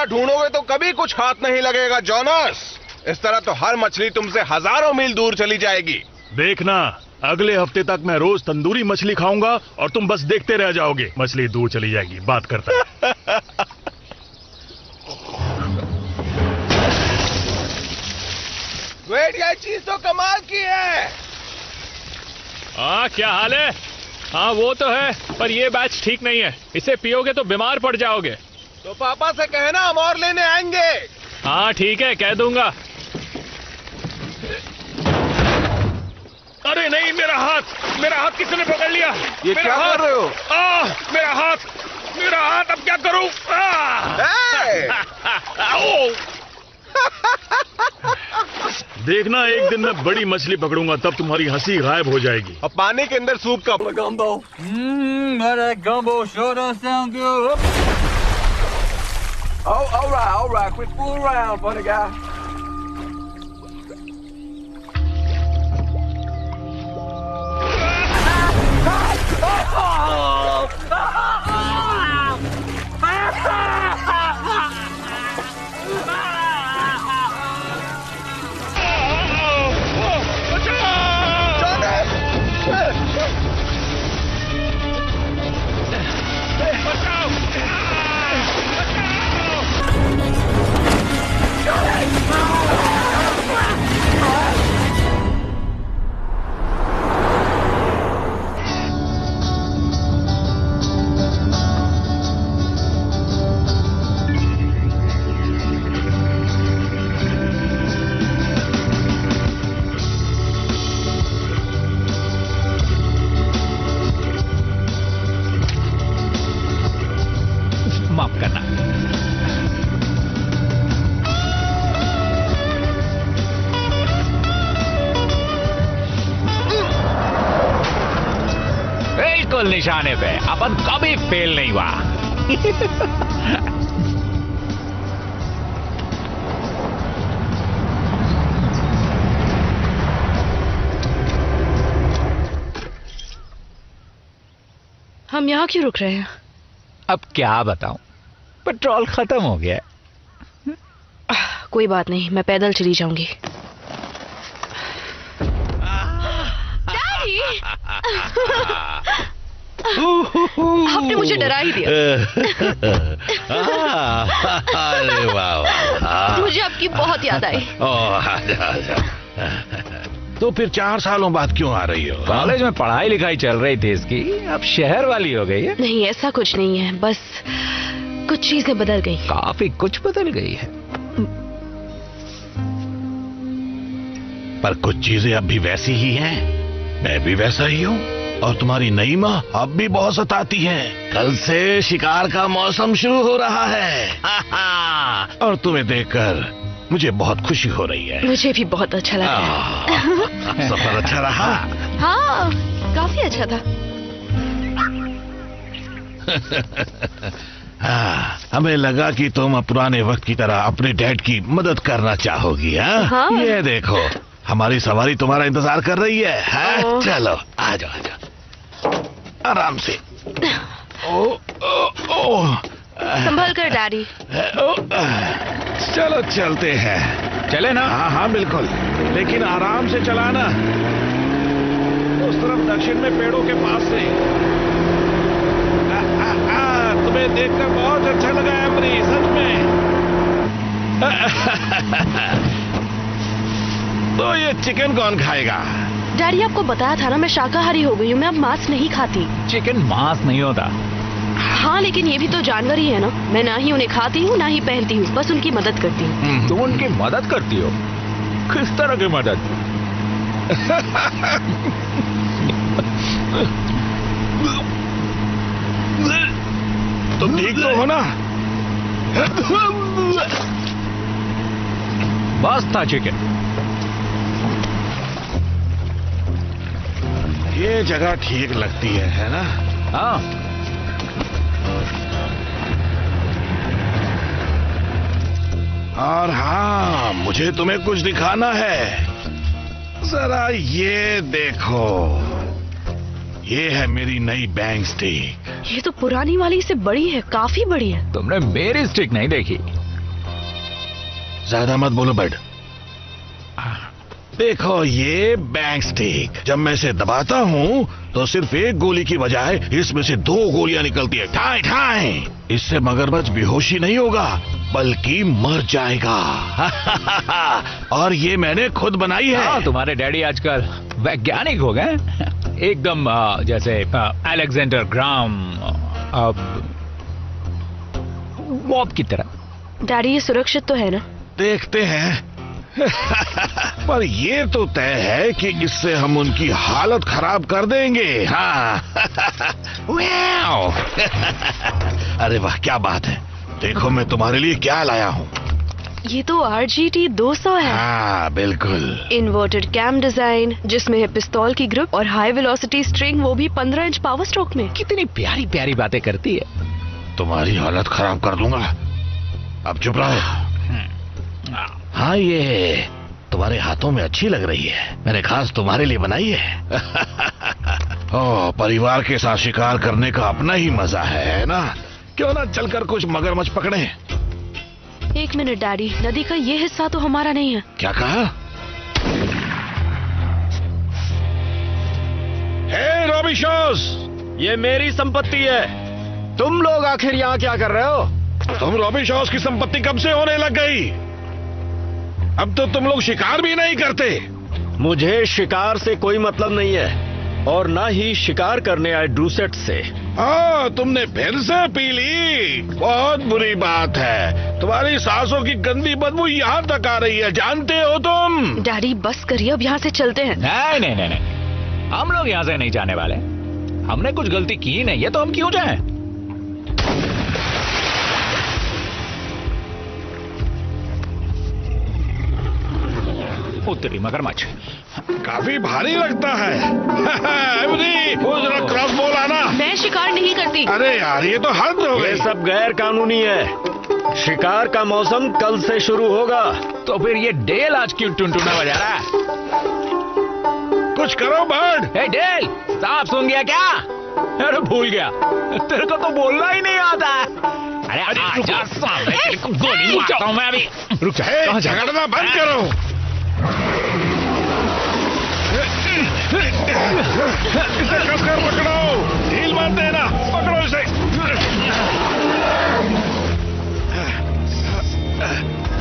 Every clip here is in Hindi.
दूसरा ढूंढोगे तो कभी कुछ हाथ नहीं लगेगा जोनास। इस तरह तो हर मछली तुमसे हजारों मील दूर चली जाएगी। देखना, अगले हफ्ते तक मैं रोज तंदूरी मछली खाऊंगा और तुम बस देखते रह जाओगे। मछली दूर चली जाएगी, बात करता है। वेट, ये चीज तो कमाल की है। हाँ, क्या हाल है? हाँ वो तो है, पर ये बैच ठीक नहीं है। इसे पियोगे तो बीमार पड़ जाओगे। तो पापा से कहना हम और लेने आएंगे। हाँ ठीक है, कह दूंगा। अरे नहीं, मेरा हाथ किसने पकड़ लिया? ये क्या कर रहे हो? मेरा हाथ अब क्या करूं? देखना, एक दिन मैं बड़ी मछली पकड़ूंगा, तब तुम्हारी हंसी गायब हो जाएगी। अब पानी के अंदर सूप का Gumbo. That gumbo sure does sound good. Oh, all right. Quit fooling around, funny guy. माफ करना। बिल्कुल निशाने पे, अपन कभी फेल नहीं हुआ। हम यहाँ क्यों रुक रहे हैं? अब क्या बताऊं, पेट्रोल खत्म हो गया है। कोई बात नहीं, मैं पैदल चली जाऊंगी। डैडी! आपने मुझे डरा ही दिया। अरे वाह, मुझे आपकी बहुत याद आई। आजा। तो फिर 4 सालों बाद क्यों आ रही हो? कॉलेज में पढ़ाई लिखाई चल रही थी इसकी, अब शहर वाली हो गई है। नहीं, ऐसा कुछ नहीं है, बस कुछ चीजें बदल गई। काफी कुछ बदल गई है। पर कुछ चीजें अब भी वैसी ही हैं। मैं भी वैसा ही हूँ, और तुम्हारी नई माँ अब भी बहुत सताती है। कल से शिकार का मौसम शुरू हो रहा है। और तुम्हें देखकर मुझे बहुत खुशी हो रही है। मुझे भी बहुत अच्छा लगा। सफर अच्छा रहा? हाँ, काफी अच्छा था। हमें लगा कि तुम पुराने वक्त की तरह अपने डैड की मदद करना चाहोगी। हाँ? ये देखो, हमारी सवारी तुम्हारा इंतजार कर रही है। हाँ? चलो आ जाओ, आराम से। संभल कर डैडी। चलो चलते हैं। चले ना? हाँ बिल्कुल, लेकिन आराम से चलाना। उस तरफ दक्षिण में पेड़ों के पास से। तुम्हें देखकर बहुत अच्छा लगा एमरी, सच में। तो ये चिकन कौन खाएगा? डैडी, आपको बताया था ना, मैं शाकाहारी हो गई हूँ। मैं अब मांस नहीं खाती। चिकन मांस नहीं होता। हाँ, लेकिन ये भी तो जानवर ही है ना। मैं ना ही उन्हें खाती हूँ, ना ही पहनती हूँ, बस उनकी मदद करती हूँ। तुम उनकी मदद करती हो? किस तरह की मदद? तुम ठीक तो हो ना? बस था चिकन। ये जगह ठीक लगती है ना? हाँ। और हाँ, मुझे तुम्हें कुछ दिखाना है। जरा ये देखो, ये है मेरी नई बैंग स्टिक। ये तो पुरानी वाली से बड़ी है, काफी बड़ी है। तुमने मेरी स्टिक नहीं देखी? ज्यादा मत बोलो बड। देखो ये बैंक स्टिक, जब मैं इसे दबाता हूँ तो सिर्फ एक गोली की बजाय इसमें से 2 गोलियां निकलती है, ठाई ठाई। इससे मगरमच्छ बेहोशी नहीं होगा बल्कि मर जाएगा। और ये मैंने खुद बनाई है। हाँ, तुम्हारे डैडी आजकल वैज्ञानिक हो गए, एकदम जैसे अलेक्जेंडर ग्राम बॉब की तरह। डैडी ये सुरक्षित तो है ना? देखते हैं। पर ये तो तय है कि इससे हम उनकी हालत खराब कर देंगे। हाँ। अरे वाह, क्या बात है। देखो मैं तुम्हारे लिए क्या लाया हूँ। ये तो RGT 200 है। हाँ बिल्कुल। इन्वर्टेड कैम डिजाइन, जिसमें है पिस्तौल की ग्रिप और हाई वेलोसिटी स्ट्रिंग, वो भी 15 इंच पावर स्ट्रोक में। कितनी प्यारी प्यारी बातें करती है। तुम्हारी हालत खराब कर दूंगा, अब चुप रहो। हाँ, ये तुम्हारे हाथों में अच्छी लग रही है, मैंने खास तुम्हारे लिए बनाई है। ओ, परिवार के साथ शिकार करने का अपना ही मजा है ना? क्यों ना चलकर कुछ मगरमच्छ पकड़े। 1 मिनट डैडी, नदी का ये हिस्सा तो हमारा नहीं है। क्या कहा? हे रॉबिशॉस, ये मेरी संपत्ति है। तुम लोग आखिर यहाँ क्या कर रहे हो? तुम रॉबिशॉस की संपत्ति कब से होने लग गई? अब तो तुम लोग शिकार भी नहीं करते। मुझे शिकार से कोई मतलब नहीं है, और ना ही शिकार करने आए ड्रूसेट से। हाँ, तुमने फिर से पी ली। बहुत बुरी बात है, तुम्हारी सांसों की गंदी बदबू यहाँ तक आ रही है, जानते हो तुम? डैडी बस करिए, अब यहाँ से चलते हैं। नहीं नहीं नहीं नहीं, हम लोग यहाँ से नहीं जाने वाले। हमने कुछ गलती की नहीं है तो हम क्यों जाएं? उत्तरी मगरमच्छ काफी भारी लगता है। वो जरा क्रॉस बॉल आना। मैं शिकार नहीं करती। अरे यार, ये तो हद हो ये गई। सब गैर कानूनी है। शिकार का मौसम कल से शुरू होगा। तो फिर ये डेल आज क्यों टुनटुना बजा रहा है? कुछ करो बर्ड। हे डेल, सांप सुन गया क्या? अरे भूल गया, तेरे को तो बोलना ही नहीं आता। अरे आजा सामने, तेरे को गोली मारता हूँ मैं अभी। रुक जा। हे, झगड़ना बंद करो। इसे कसकर पकड़ो, ढील मत देना, पकड़ो इसे।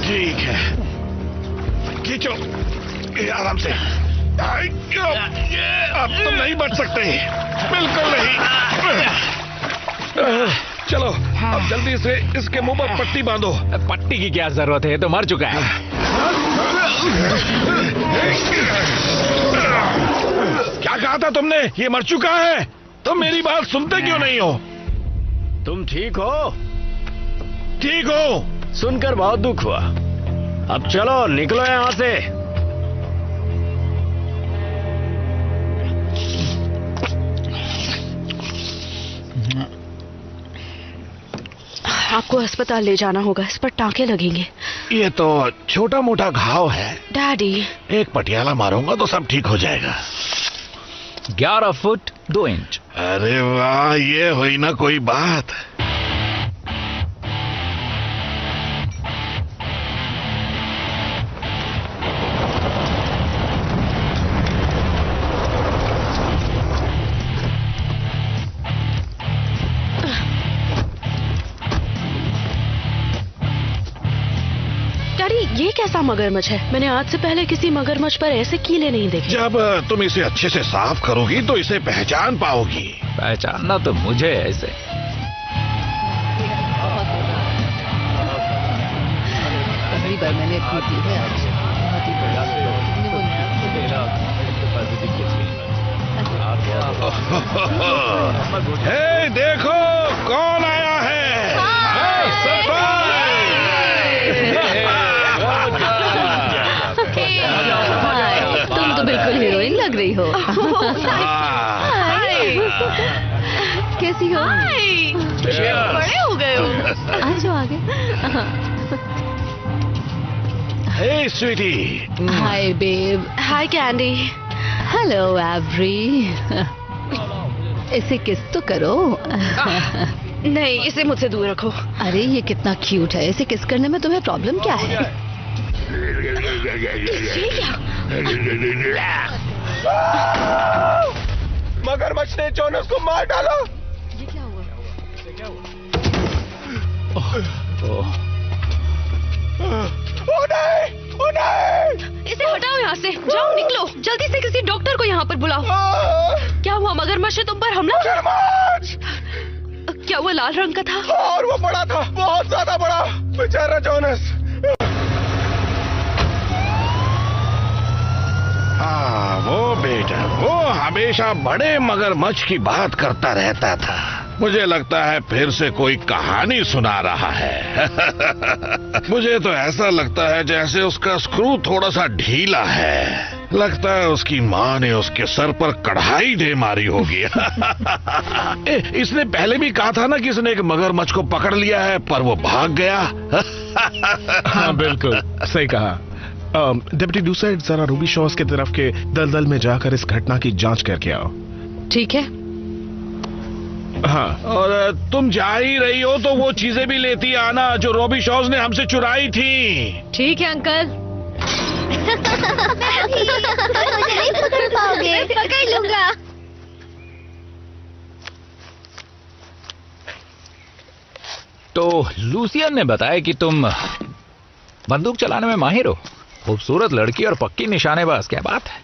ठीक है, खींचो आराम से। अब तुम नहीं बच सकते, बिल्कुल नहीं। चलो अब जल्दी से इसके मुंह पर पट्टी बांधो। पट्टी की क्या जरूरत है, ये तो मर चुका है। क्या कहा था तुमने? ये मर चुका है। तुम मेरी बात सुनते क्यों नहीं हो? तुम ठीक हो? ठीक हो? सुनकर बहुत दुख हुआ। अब चलो निकलो यहाँ से। आपको अस्पताल ले जाना होगा, इस पर टांके लगेंगे। ये तो छोटा मोटा घाव है। डैडी, एक पटियाला मारूंगा तो सब ठीक हो जाएगा। 11 फुट 2 इंच। अरे वाह, ये हुई ना कोई बात। ये कैसा मगरमच्छ है? मैंने आज से पहले किसी मगरमच्छ पर ऐसे कीले नहीं देखे। जब तुम इसे अच्छे से साफ करोगी तो इसे पहचान पाओगी। पहचानना तो मुझे ऐसे। पहली बार मैंने पी है आज। हे, देखो कौन आया है। तुम तो बिल्कुल हीरोइन लग रही हो। कैसी हो? बड़े हो गए हो। आ जाओ आगे। हे स्वीटी। हाय बेब। हाय कैंडी। Hello every. इसे किस तो करो। नहीं, इसे मुझसे दूर रखो। अरे ये कितना क्यूट है, इसे किस करने में तुम्हें प्रॉब्लम क्या है? मगरमच्छ ने जोनस को मार डाला। ये क्या हुआ? ओ नहीं, ओ नहीं! इसे हटाओ यहाँ से। जाओ, निकलो जल्दी से, किसी डॉक्टर को यहाँ पर बुलाओ। क्या हुआ? मगरमच्छ ने तुम पर हमला? मगरमच्छ! क्या वो लाल रंग का था? और वो बड़ा था, बहुत ज्यादा बड़ा। बेचारा जोनस। हाँ, वो बेटा, वो हमेशा बड़े मगरमच्छ की बात करता रहता था। मुझे लगता है फिर से कोई कहानी सुना रहा है। मुझे तो ऐसा लगता है जैसे उसका स्क्रू थोड़ा सा ढीला है। लगता है उसकी माँ ने उसके सर पर कढ़ाई दे मारी होगी। इसने पहले भी कहा था ना कि इसने एक मगरमच्छ को पकड़ लिया है, पर वो भाग गया। हाँ बिल्कुल सही कहा। डिप्टी डूसेट, जरा रूबी शॉस की तरफ के दलदल में जाकर इस घटना की जांच करके आओ। ठीक है। हाँ, और तुम जा ही रही हो तो वो चीजें भी लेती आना जो रॉबी शॉस ने हमसे चुराई थी। ठीक है अंकल। मुझे नहीं पकड़ पाओगे। पकड़ लूंगा। तो लूसियन ने बताया कि तुम बंदूक चलाने में माहिर हो। खूबसूरत लड़की और पक्की निशानेबाज, क्या बात है।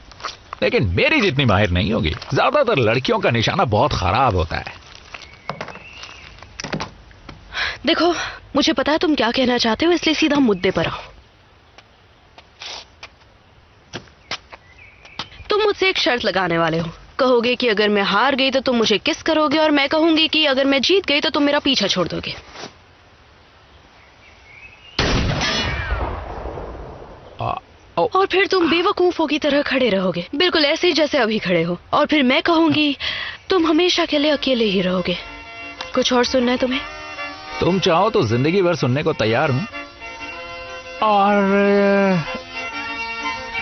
लेकिन मेरी जितनी माहिर नहीं होगी। ज्यादातर लड़कियों का निशाना बहुत खराब होता है। देखो, मुझे पता है तुम क्या कहना चाहते हो, इसलिए सीधा मुद्दे पर आओ। तुम मुझसे एक शर्त लगाने वाले हो। कहोगे कि अगर मैं हार गई तो तुम मुझे किस करोगे, और मैं कहूंगी कि अगर मैं जीत गई तो तुम मेरा पीछा छोड़ दोगे। और फिर तुम बेवकूफों की तरह खड़े रहोगे, बिल्कुल ऐसे ही जैसे अभी खड़े हो। और फिर मैं कहूंगी तुम हमेशा के लिए अकेले ही रहोगे। कुछ और सुनना है तुम्हें? तुम चाहो तो जिंदगी भर सुनने को तैयार हूं। और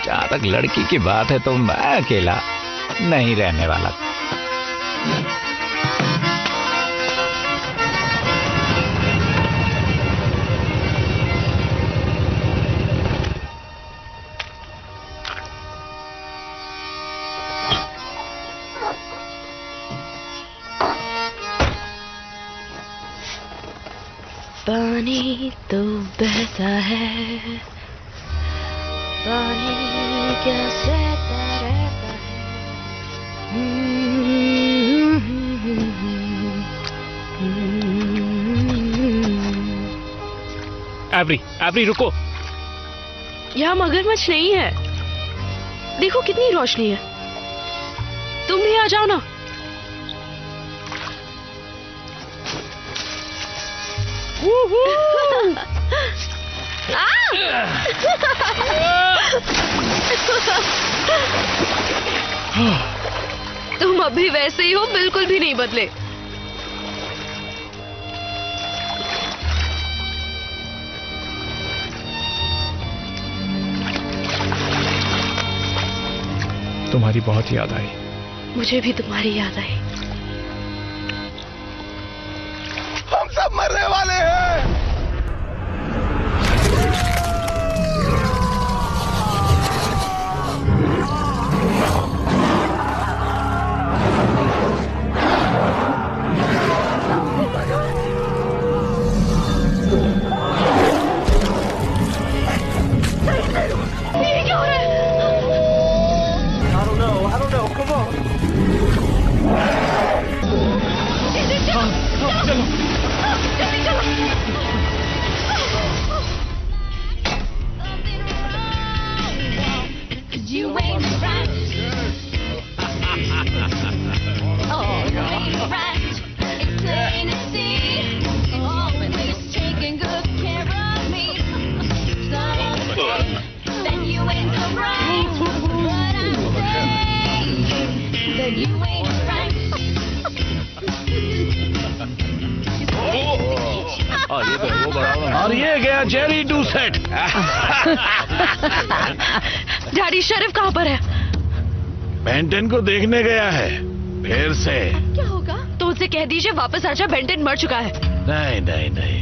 जहां तक लड़की की बात है तो मैं अकेला नहीं रहने वाला। पानी तो बहता है, पानी क्या सहता रहता है। एवरी रुको। यहाँ मगरमच्छ नहीं है। देखो कितनी रोशनी है। तुम भी आ जाओ ना। तुम अभी वैसे ही हो, बिल्कुल भी नहीं बदले। तुम्हारी बहुत याद आई। मुझे भी तुम्हारी याद आई। हम सब मरने वाले हैं। ये क्या हो रहा है? I don't know, come on. चलो, जल्दी चलो। You ain't right. Oh, you ain't right. It's plain to see. Always taking good care of me. So then you ain't right. But I'm saying that you ain't right. और ये गया जेरी डूसेट। डैडी, शरीफ कहाँ पर है? बेंटन को देखने गया है फिर से। क्या होगा? तो उनसे कह दीजिए वापस आजा, बेंटन मर चुका है। नहीं नहीं नहीं,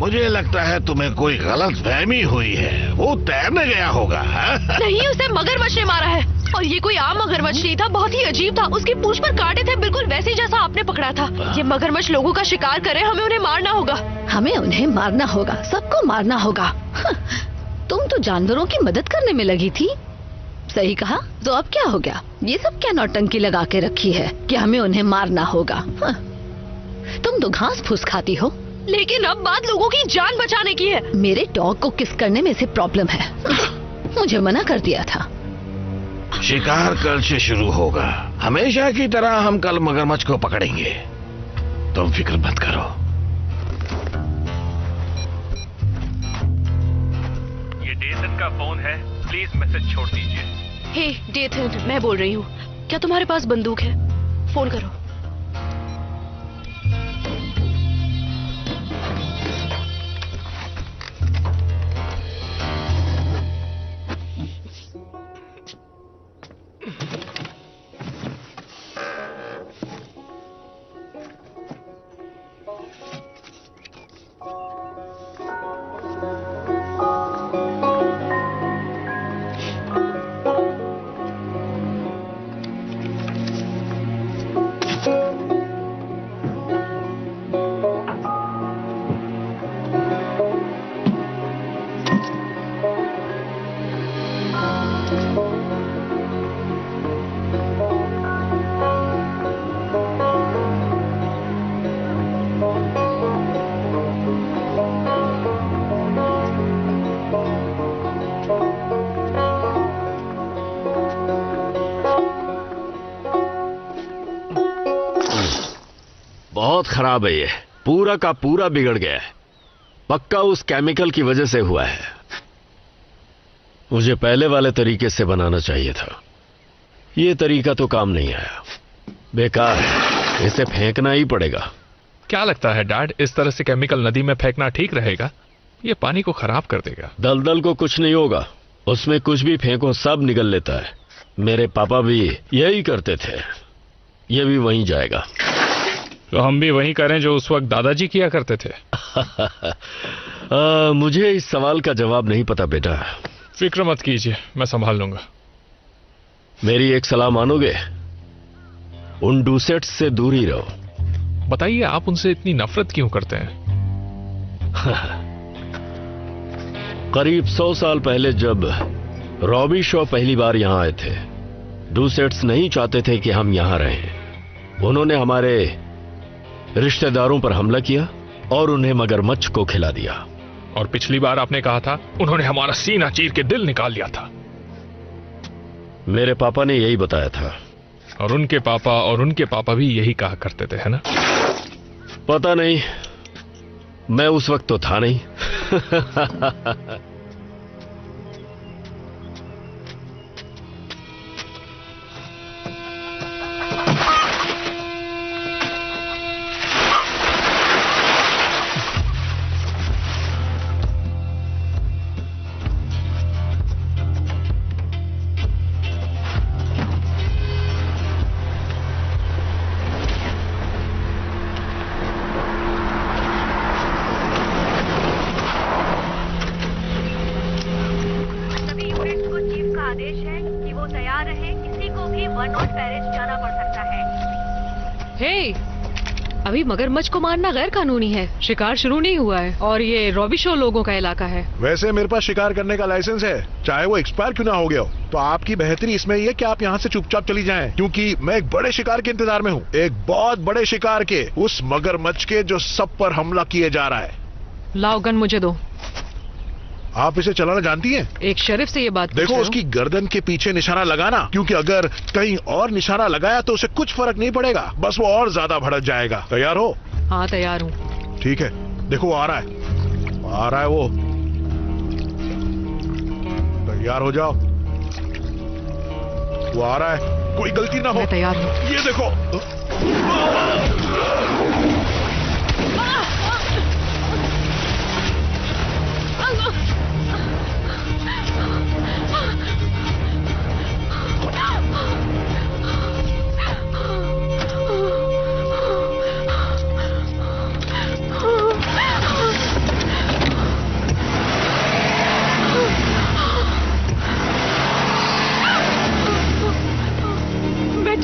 मुझे लगता है तुम्हें कोई गलत फहमी हुई है। वो तैरने गया होगा। हाँ? नहीं, उसे मगरमच्छ ने मारा है। और ये कोई आम मगरमच्छ नहीं था, बहुत ही अजीब था। उसकी पूंछ पर कांटे थे, बिल्कुल वैसे जैसा आपने पकड़ा था। ये मगरमच्छ लोगों का शिकार करे, हमें उन्हें मारना होगा। हमें उन्हें मारना होगा, सबको मारना होगा। हाँ, तुम तो जानवरों की मदद करने में लगी थी। सही कहा। तो अब क्या हो गया? ये सब क्या नौटंकी लगा के रखी है कि हमें उन्हें मारना होगा? हाँ, तुम तो घास फूस खाती हो। लेकिन अब बात लोगों की जान बचाने की है। मेरे डॉग को किस करने में से प्रॉब्लम है। मुझे मना कर दिया था। शिकार कल से शुरू होगा। हमेशा की तरह हम कल मगरमच्छ को पकड़ेंगे। तुम फिक्र मत करो। ये डेसन का फोन है, प्लीज मैसेज छोड़ दीजिए। हे डेथन, मैं बोल रही हूँ। क्या तुम्हारे पास बंदूक है? फोन करो। बहुत खराब है ये, पूरा का पूरा बिगड़ गया है। पक्का उस केमिकल की वजह से हुआ है। मुझे पहले वाले तरीके से बनाना चाहिए था। ये तरीका तो काम नहीं आया, बेकार है, इसे फेंकना ही पड़ेगा। क्या लगता है डैड, इस तरह से केमिकल नदी में फेंकना ठीक रहेगा? ये पानी को खराब कर देगा। दलदल को कुछ नहीं होगा, उसमें कुछ भी फेंको सब निगल लेता है। मेरे पापा भी यही करते थे, ये भी वहीं जाएगा। तो हम भी वही करें जो उस वक्त दादाजी किया करते थे। मुझे इस सवाल का जवाब नहीं पता बेटा। फिक्र मत कीजिए, मैं संभाल लूंगा। मेरी एक सलाह मानोगे? उन डूसेट्स से दूर ही रहो। बताइए, आप उनसे इतनी नफरत क्यों करते हैं? करीब 100 साल पहले जब रॉबी शॉ पहली बार यहां आए थे, डूसेट्स नहीं चाहते थे कि हम यहां रहें। उन्होंने हमारे रिश्तेदारों पर हमला किया और उन्हें मगरमच्छ को खिला दिया। और पिछली बार आपने कहा था उन्होंने हमारा सीना चीर के दिल निकाल लिया था। मेरे पापा ने यही बताया था। और उनके पापा भी यही कहा करते थे, है ना? पता नहीं, मैं उस वक्त तो था नहीं। अभी मगरमच्छ को मारना गैर कानूनी है। शिकार शुरू नहीं हुआ है और ये रॉबी शो लोगों का इलाका है। वैसे मेरे पास शिकार करने का लाइसेंस है, चाहे वो एक्सपायर क्यों ना हो गया हो। तो आपकी बेहतरी इसमें ये कि आप यहाँ से चुपचाप चली जाएं, क्योंकि मैं एक बड़े शिकार के इंतजार में हूँ। एक बहुत बड़े शिकार के, उस मगरमच्छ के जो सब पर हमला किए जा रहा है। लाओ गन मुझे दो। आप इसे चलाना जानती हैं? एक शरीफ से ये बात देखो, उसकी गर्दन के पीछे निशाना लगाना, क्योंकि अगर कहीं और निशाना लगाया तो उसे कुछ फर्क नहीं पड़ेगा, बस वो और ज्यादा भड़क जाएगा। तैयार हो? हाँ तैयार हूँ। ठीक है, देखो वो आ रहा है वो। तैयार हो जाओ, वो आ रहा है, कोई गलती ना हो। मैं तैयार हूँ। ये देखो।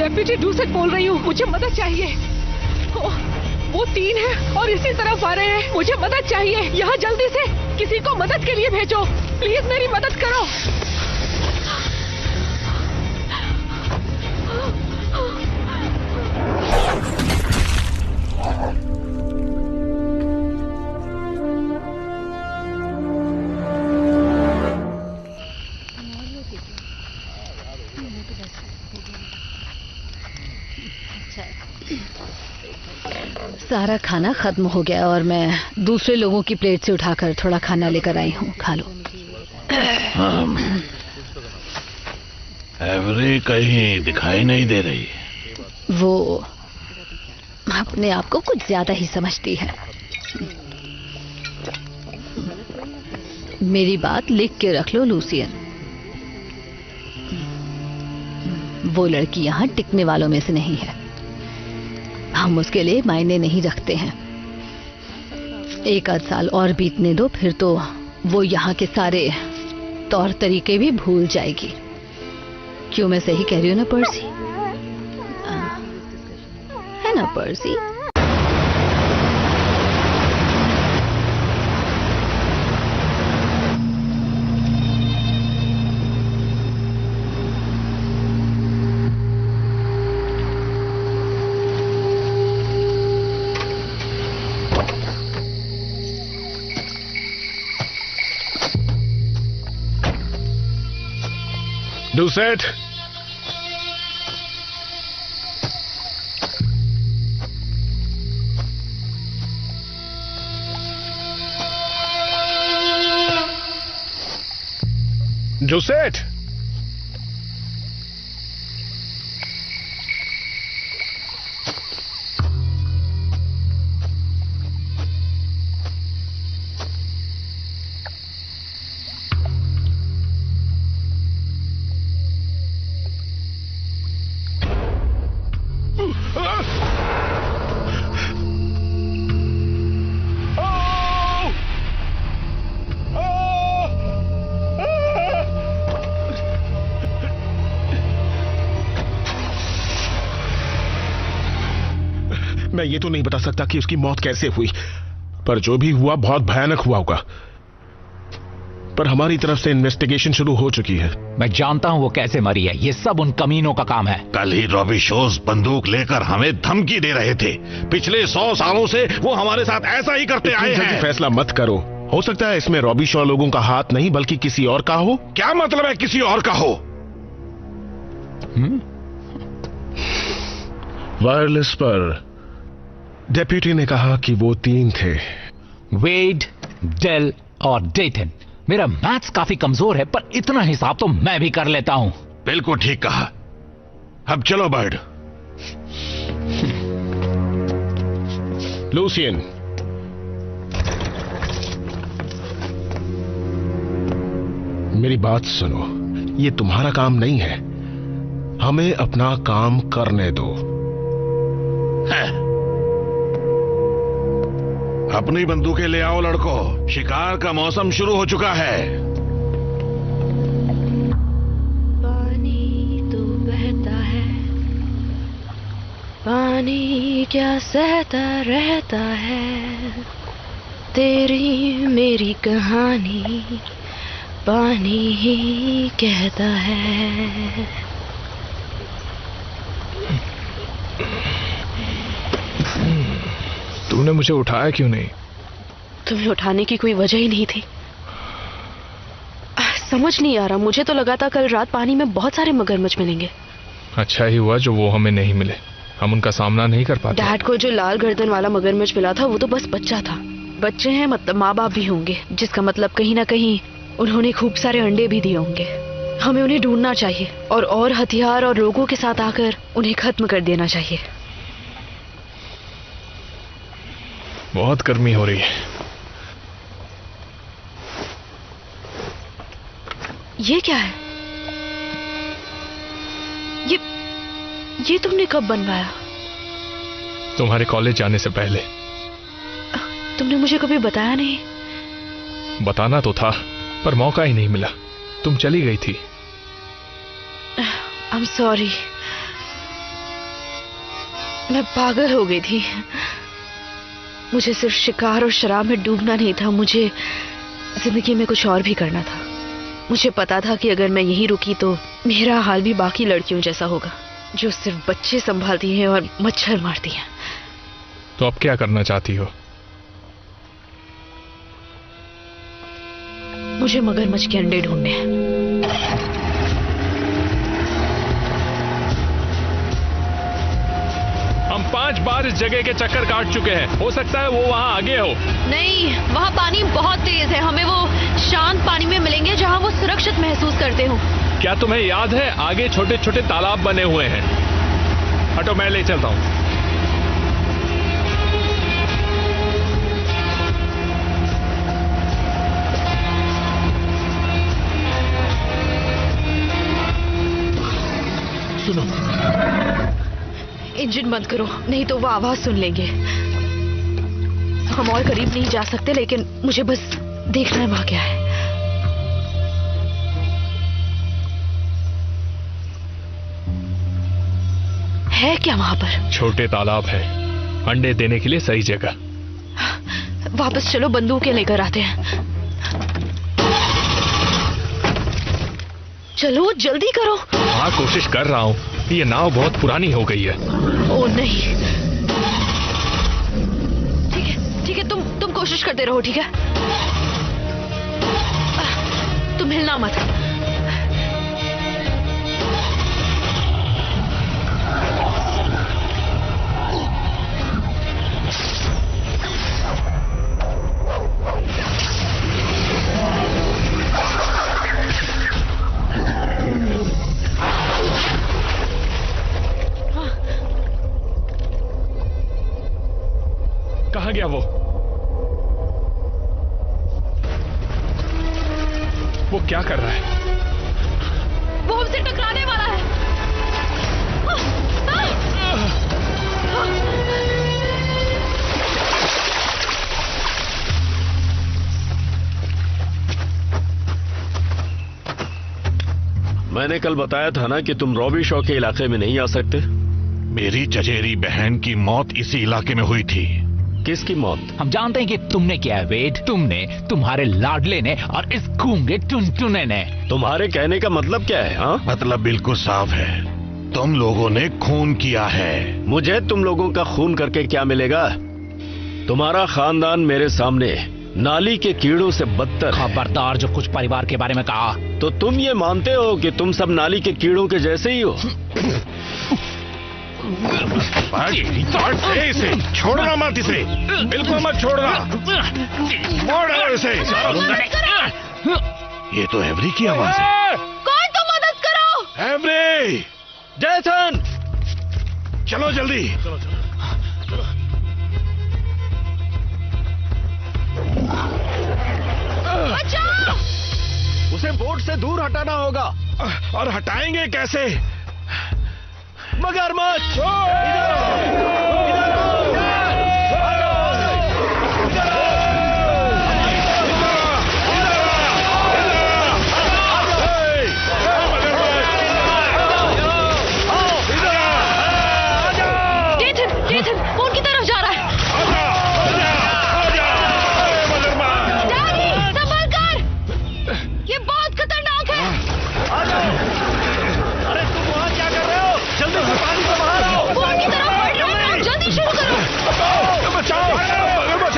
डेप्यूटी डूसेट बोल रही हूँ, मुझे मदद चाहिए। वो 3 है और इसी तरफ आ रहे हैं, मुझे मदद चाहिए। यहाँ जल्दी से किसी को मदद के लिए भेजो, प्लीज मेरी मदद करो। सारा खाना खत्म हो गया और मैं दूसरे लोगों की प्लेट से उठाकर थोड़ा खाना लेकर आई हूँ, खा लो। एवरी कहीं दिखाई नहीं दे रही। वो अपने आप को कुछ ज्यादा ही समझती है। मेरी बात लिख के रख लो लूसियन, वो लड़की यहाँ टिकने वालों में से नहीं है। हम उसके लिए मायने नहीं रखते हैं। 1 आध साल और बीतने दो, फिर तो वो यहाँ के सारे तौर तरीके भी भूल जाएगी। क्यों, मैं सही कह रही हूँ ना पर्सी? है ना पर्सी? डूसेट, डूसेट, मैं ये तो नहीं बता सकता कि उसकी मौत कैसे हुई, पर जो भी हुआ बहुत भयानक हुआ होगा। पर हमारी तरफ से इन्वेस्टिगेशन शुरू हो चुकी है। मैं जानता हूं वो कैसे मरी है, ये सब उन कमीनों का काम है। कल ही रॉबी शोज बंदूक लेकर हमें धमकी दे रहे थे। पिछले 100 सालों से वो हमारे साथ ऐसा ही करते आए हैं। फैसला मत करो, हो सकता है इसमें रॉबी शॉ लोगों का हाथ नहीं बल्कि किसी और का हो। क्या मतलब है किसी और का हो? वायरलेस पर डेप्यूटी ने कहा कि वो 3 थे, वेड, डेल और डेटन। मेरा मैथ्स काफी कमजोर है, पर इतना हिसाब तो मैं भी कर लेता हूं। बिल्कुल ठीक कहा। अब चलो बर्ड। लूसियन, मेरी बात सुनो, ये तुम्हारा काम नहीं है, हमें अपना काम करने दो। अपनी बंदूकें ले आओ लड़कों, शिकार का मौसम शुरू हो चुका है। पानी तो बहता है, पानी क्या सहता रहता है, तेरी मेरी कहानी पानी ही कहता है। तूने मुझे उठाया क्यों नहीं? तुम्हें उठाने की कोई वजह ही नहीं थी। समझ नहीं आ रहा, मुझे तो लगा था कल रात पानी में बहुत सारे मगरमच्छ मिलेंगे। अच्छा ही हुआ जो वो हमें नहीं मिले, हम उनका सामना नहीं कर पाते। डैड को जो लाल गर्दन वाला मगरमच्छ मिला था वो तो बस बच्चा था। बच्चे हैं मतलब माँ बाप भी होंगे, जिसका मतलब कहीं ना कहीं उन्होंने खूब सारे अंडे भी दिए होंगे। हमें उन्हें ढूंढना चाहिए और हथियार और लोगों के साथ आकर उन्हें खत्म कर देना चाहिए। बहुत गर्मी हो रही है। ये क्या है? ये तुमने कब बनवाया? तुम्हारे कॉलेज जाने से पहले। तुमने मुझे कभी बताया नहीं। बताना तो था पर मौका ही नहीं मिला, तुम चली गई थी। I'm sorry। मैं पागल हो गई थी। मुझे सिर्फ शिकार और शराब में डूबना नहीं था, मुझे जिंदगी में कुछ और भी करना था। मुझे पता था कि अगर मैं यहीं रुकी तो मेरा हाल भी बाकी लड़कियों जैसा होगा, जो सिर्फ बच्चे संभालती हैं और मच्छर मारती हैं। तो अब क्या करना चाहती हो? मुझे मगरमच्छ के अंडे ढूंढने हैं। हम 5 बार इस जगह के चक्कर काट चुके हैं, हो सकता है वो वहाँ आगे हो। नहीं, वहाँ पानी बहुत तेज है। हमें वो शांत पानी में मिलेंगे जहाँ वो सुरक्षित महसूस करते हो। क्या तुम्हें याद है आगे छोटे छोटे तालाब बने हुए हैं? हटो, मैं ले चलता हूँ। सुनो, इंजन बंद करो, नहीं तो वो आवाज सुन लेंगे। हम और करीब नहीं जा सकते, लेकिन मुझे बस देखना है वहां क्या है। है क्या वहां पर? छोटे तालाब है, अंडे देने के लिए सही जगह। वापस चलो, बंदूकें लेकर आते हैं। चलो जल्दी करो। हाँ, कोशिश कर रहा हूँ। ये नाव बहुत पुरानी हो गई है। ओ नहीं, ठीक है, तुम कोशिश करते रहो, ठीक है? तुम हिलना मत। कहाँ गया वो? वो क्या कर रहा है? वो हमसे टकराने वाला है। मैंने कल बताया था ना कि तुम रॉबी शॉ के इलाके में नहीं आ सकते। मेरी चचेरी बहन की मौत इसी इलाके में हुई थी। किसकी मौत? हम जानते हैं कि तुमने किया है वेड। तुमने, तुम्हारे लाडले ने और इस गूंगे टुनटुने ने। तुम्हारे कहने का मतलब क्या है? हाँ, मतलब बिल्कुल साफ है, तुम लोगों ने खून किया है। मुझे तुम लोगों का खून करके क्या मिलेगा? तुम्हारा खानदान मेरे सामने नाली के कीड़ों से बदतर है। खबरदार जो कुछ परिवार के बारे में कहा। तो तुम ये मानते हो कि तुम सब नाली के कीड़ों के जैसे ही हो? इसे छोड़ना मत, इसे बिल्कुल मत छोड़ना। मोड़ इसे। ये तो एवरी की आवाज है। कौन? तो मदद करो। एवरी, जैसन, चलो जल्दी। बचाओ! उसे बोट से दूर हटाना होगा। और हटाएंगे कैसे? मगरमच्छ! डेथन, वो उनकी तरफ जा रहा है। डैडी, संभल कर, ये बहुत खतरनाक है। अरे तुम वहाँ क्या कर रहे हो? जल्दी से पानी से बाहर आओ। वो उनकी तरफ बढ़ रहा है, जल्दी शुरू करो। बचा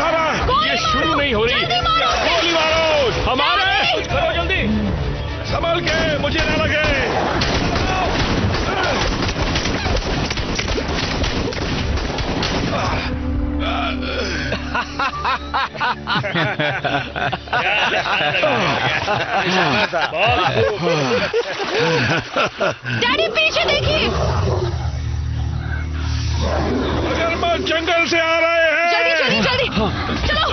रहा है। ये शुरू नहीं हो रही। जल्दी मारो उसे। गोली मारो। हमारे करो जल्दी। संभल के, मुझे ना लगे। डैडी पीछे देखिए। मगरमच्छ जंगल से आ रहे हैं। जल्दी चलो।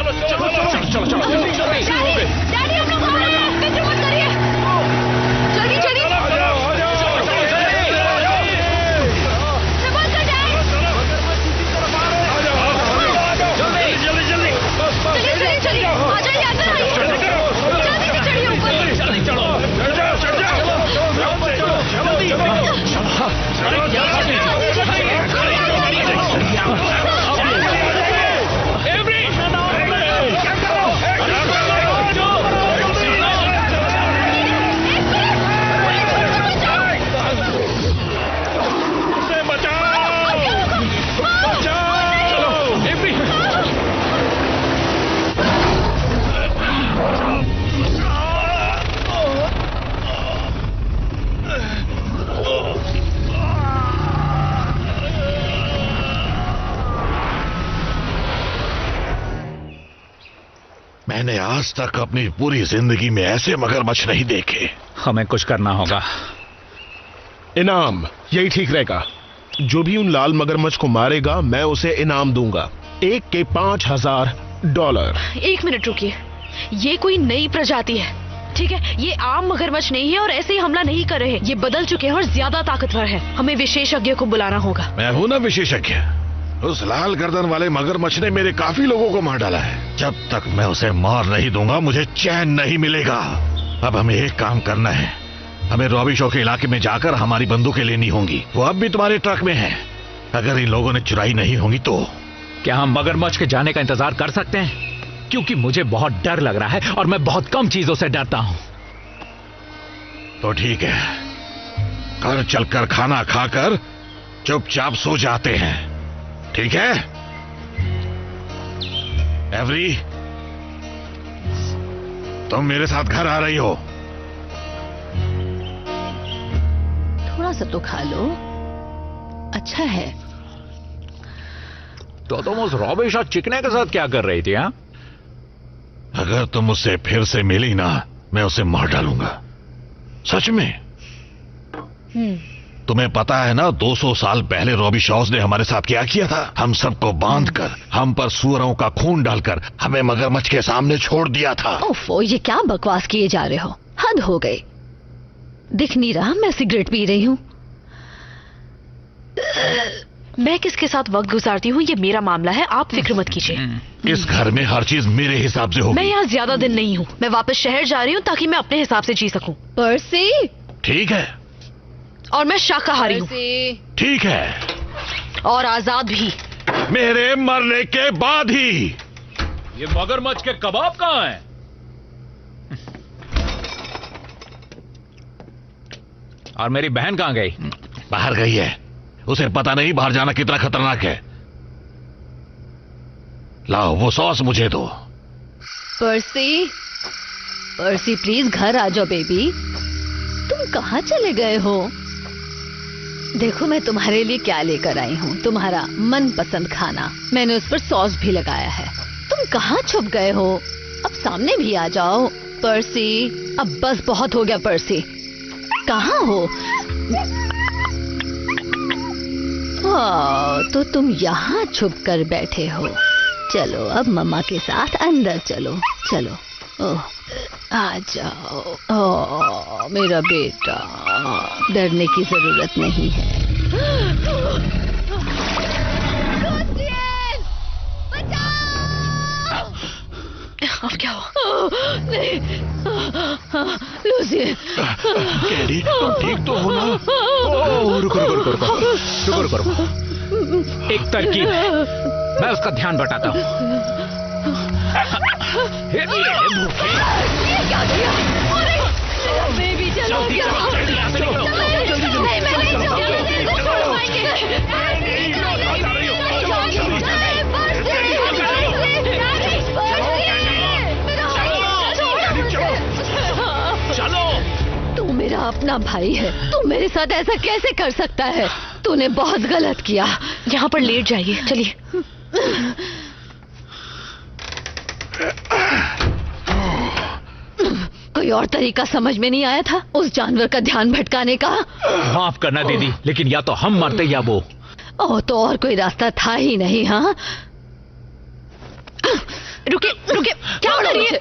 डैडी हम लोग आ रहे हैं, फिक्र मत करिए। जल्दी संभल कर डैड। चलिए, आ जाइए, अंदर आइए। जल्दी से चढ़िए ऊपर। मैंने आज तक अपनी पूरी जिंदगी में ऐसे मगरमच्छ नहीं देखे। हमें कुछ करना होगा। इनाम यही ठीक रहेगा। जो भी उन लाल मगरमच्छ को मारेगा मैं उसे इनाम दूंगा, एक के $5000। एक मिनट रुकिए, ये कोई नई प्रजाति है, ठीक है? ये आम मगरमच्छ नहीं है और ऐसे ही हमला नहीं कर रहे। ये बदल चुके हैं और ज्यादा ताकतवर है। हमें विशेषज्ञ को बुलाना होगा। मैं हूं ना विशेषज्ञ। उस लाल गर्दन वाले मगरमच्छ ने मेरे काफी लोगों को मार डाला है। जब तक मैं उसे मार नहीं दूंगा मुझे चैन नहीं मिलेगा। अब हमें एक काम करना है, हमें रॉबी शो के इलाके में जाकर हमारी बंदूकें लेनी होंगी। वो अब भी तुम्हारे ट्रक में है। अगर इन लोगों ने चुराई नहीं होंगी तो। क्या हम मगरमच्छ के जाने का इंतजार कर सकते हैं? क्योंकि मुझे बहुत डर लग रहा है और मैं बहुत कम चीजों से डरता हूं। तो ठीक है, घर चलकर खाना खाकर चुपचाप सो जाते हैं, ठीक है? एवरी, तुम मेरे साथ घर आ रही हो? थोड़ा सा तो खा लो, अच्छा है। तो तुम उस रॉबी शॉ चिकने के साथ क्या कर रही थी? हाँ, अगर तुम मुझसे फिर से मिली ना, मैं उसे मार डालूंगा, सच में। तुम्हें पता है ना 200 साल पहले रॉबी शॉज ने हमारे साथ क्या किया था? हम सबको बांधकर, हम पर सुअरों का खून डालकर हमें मगरमच्छ के सामने छोड़ दिया था। ओफो, ये क्या बकवास किए जा रहे हो? हद हो गई। दिख नहीं रहा मैं सिगरेट पी रही हूँ? मैं किसके साथ वक्त गुजारती हूँ ये मेरा मामला है, आप फिक्र मत कीजिए। इस घर में हर चीज मेरे हिसाब से होगी। मैं यहाँ ज्यादा दिन नहीं हूँ, मैं वापस शहर जा रही हूँ ताकि मैं अपने हिसाब से जी सकूँ। पर्सी, ठीक है। और मैं शाकाहारी हूँ। ठीक है। और आजाद भी। मेरे मरने के बाद ही। ये मगरमच्छ के कबाब कहाँ हैं? और मेरी बहन कहाँ गई? बाहर गई है। उसे पता नहीं बाहर जाना कितना खतरनाक है। लाओ वो सॉस मुझे दो। पर्सी, पर्सी प्लीज घर आ जाओ बेबी। तुम कहाँ चले गए हो? देखो मैं तुम्हारे लिए क्या लेकर आई हूँ, तुम्हारा मनपसंद खाना। मैंने उस पर सॉस भी लगाया है। तुम कहाँ छुप गए हो? अब सामने भी आ जाओ। पर्सी, अब बस बहुत हो गया। पर्सी कहाँ हो? तो तुम यहाँ छुप कर बैठे हो। चलो अब मम्मा के साथ अंदर चलो। चलो, ओह आ जाओ। ओह मेरा बेटा, डरने की जरूरत नहीं है। अब क्या हो? नहीं, लूसियन। कैडी, तुम ठीक तो हो ना? रुको रुको रुको रुको रुको रुको। एक तरकीब है, मैं उसका ध्यान बटाता हूँ। ये क्या किया? बेबी चलो क्या? नहीं मैं नहीं चलो। तू मेरा अपना भाई है, तू मेरे साथ ऐसा कैसे कर सकता है? तूने बहुत गलत किया। यहाँ पर लेट जाइए, चलिए। कोई और तरीका समझ में नहीं आया था उस जानवर का ध्यान भटकाने का? माफ करना दीदी, लेकिन या तो हम मरते या वो। ओह, तो और कोई रास्ता था ही नहीं। हाँ रुके रुके, क्या हो रही है?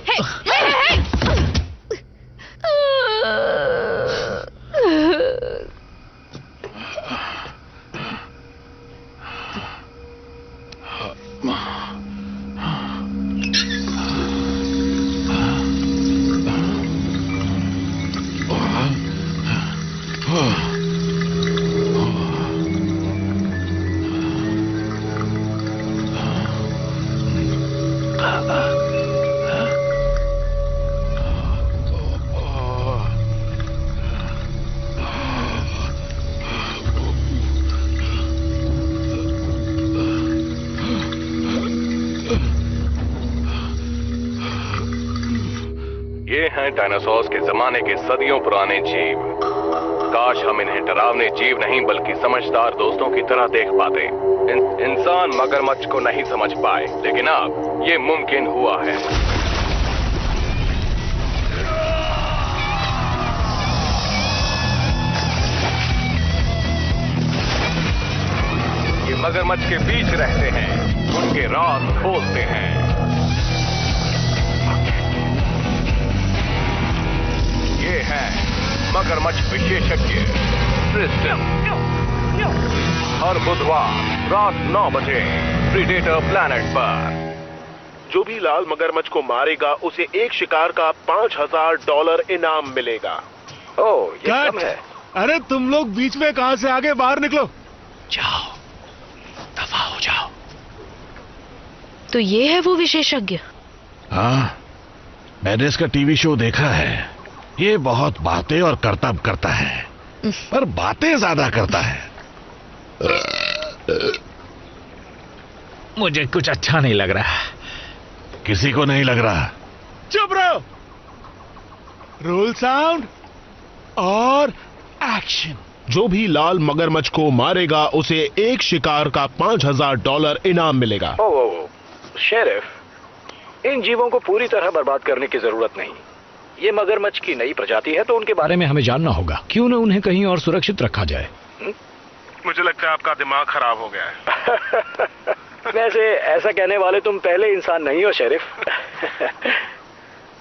ये हैं डायनासोर्स के जमाने के सदियों पुराने जीव। काश हम इन्हें डरावने जीव नहीं बल्कि समझदार दोस्तों की तरह देख पाते। इंसान मगरमच्छ को नहीं समझ पाए, लेकिन अब ये मुमकिन हुआ है। मगरमच्छ के बीच रहते हैं, उनके राज खोलते हैं। ये है मगरमच्छ विशेषज्ञ ट्रिस्टन। हर बुधवार रात 9 बजे प्रीडेटर प्लैनेट पर। जो भी लाल मगरमच्छ को मारेगा उसे एक शिकार का $5000 इनाम मिलेगा। ओह, ये कम है। अरे तुम लोग बीच में कहां से आगे, बाहर निकलो। जाओ, दफा हो जाओ। तो ये है वो विशेषज्ञ? हाँ, मैंने इसका टीवी शो देखा है। ये बहुत बातें और करतब करता है, पर बातें ज्यादा करता है। मुझे कुछ अच्छा नहीं लग रहा। किसी को नहीं लग रहा। चुप रहो। रोल साउंड और एक्शन। जो भी लाल मगरमच्छ को मारेगा उसे एक शिकार का $5000 इनाम मिलेगा। ओह, शेरिफ, इन जीवों को पूरी तरह बर्बाद करने की जरूरत नहीं। ये मगरमच्छ की नई प्रजाति है, तो उनके बारे में हमें जानना होगा। क्यों न उन्हें कहीं और सुरक्षित रखा जाए। मुझे लगता है आपका दिमाग खराब हो गया है। वैसे ऐसा कहने वाले तुम पहले इंसान नहीं हो शेरिफ।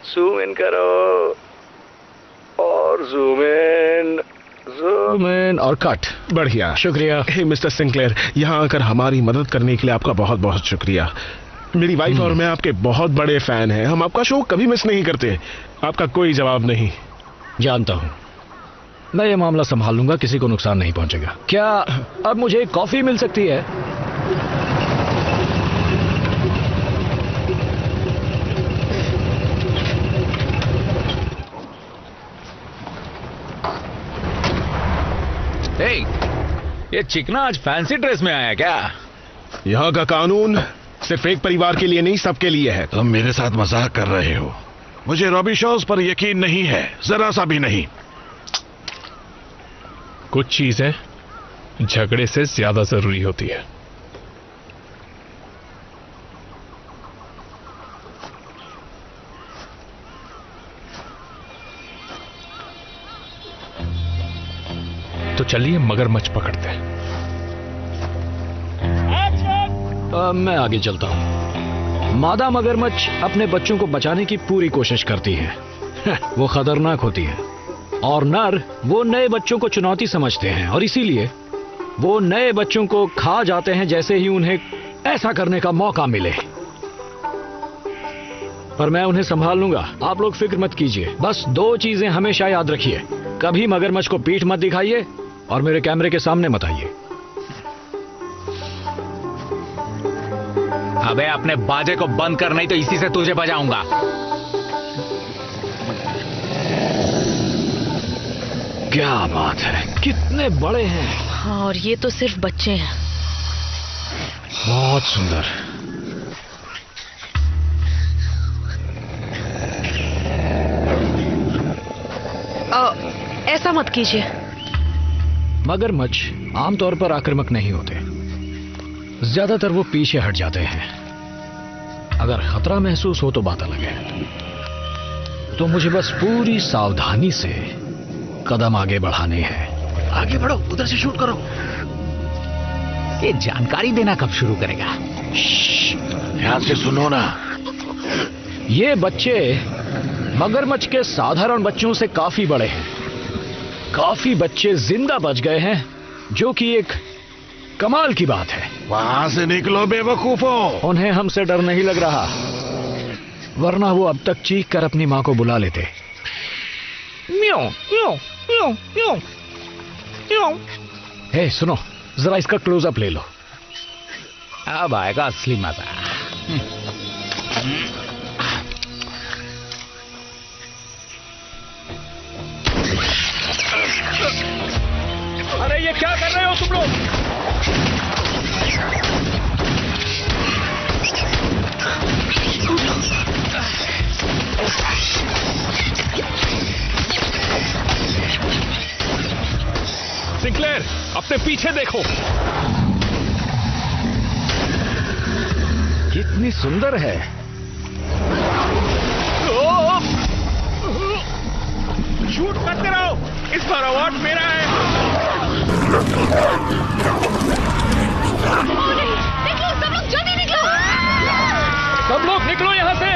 जूम इन करो और जूम इन और कट। बढ़िया, शुक्रिया। हे मिस्टर सिंक्लेयर, यहाँ आकर हमारी मदद करने के लिए आपका बहुत बहुत शुक्रिया। मेरी वाइफ और मैं आपके बहुत बड़े फैन हैं। हम आपका शो कभी मिस नहीं करते। आपका कोई जवाब नहीं। जानता हूँ, मैं ये मामला संभाल लूंगा, किसी को नुकसान नहीं पहुंचेगा। क्या अब मुझे कॉफी मिल सकती है? ये चिकना आज फैंसी ड्रेस में आया क्या? यहाँ का कानून सिर्फ एक परिवार के लिए नहीं, सबके लिए है। तुम मेरे साथ मजाक कर रहे हो। मुझे रॉबी शॉज पर यकीन नहीं है, जरा सा भी नहीं। कुछ चीजें झगड़े से ज्यादा जरूरी होती है। तो चलिए मगरमच्छ पकड़ते हैं। मैं आगे चलता हूँ। मादा मगरमच्छ अपने बच्चों को बचाने की पूरी कोशिश करती है। वो खतरनाक होती है और नर वो नए बच्चों को चुनौती समझते हैं और इसीलिए वो नए बच्चों को खा जाते हैं जैसे ही उन्हें ऐसा करने का मौका मिले। पर मैं उन्हें संभाल लूंगा, आप लोग फिक्र मत कीजिए। बस 2 चीजें हमेशा याद रखिए, कभी मगरमच्छ को पीठ मत दिखाइए और मेरे कैमरे के सामने मत आइए। अबे अपने बाजे को बंद कर, नहीं तो इसी से तुझे बजाऊंगा। क्या बात है, कितने बड़े हैं। हाँ, और ये तो सिर्फ बच्चे हैं। बहुत सुंदर। ऐसा मत कीजिए। मगरमच्छ आमतौर पर आक्रामक नहीं होते, ज्यादातर वो पीछे हट जाते हैं। अगर खतरा महसूस हो तो बात अलग है। तो मुझे बस पूरी सावधानी से कदम आगे बढ़ाने हैं। आगे बढ़ो, उधर से शूट करो। ये जानकारी देना कब शुरू करेगा? ध्यान से सुनो ना। ये बच्चे मगरमच्छ के साधारण बच्चों से काफी बड़े हैं। काफी बच्चे जिंदा बच गए हैं, जो कि एक कमाल की बात है। वहां से निकलो बेवकूफों। उन्हें हमसे डर नहीं लग रहा, वरना वो अब तक चीख कर अपनी मां को बुला लेते। म्याऊ, म्याऊ, म्याऊ, म्याऊ, म्याऊ। हे सुनो, जरा इसका क्लोजअप ले लो। अब आएगा असली मजा। अरे ये क्या कर रहे हो तुम लोग? सिंक्लेयर, अपने पीछे देखो। कितनी सुंदर है। शूट मत कराओ, इस बार अवार्ड मेरा है। निकलो सब लोग, जल्दी निकलो। सब लोग निकलो यहाँ से।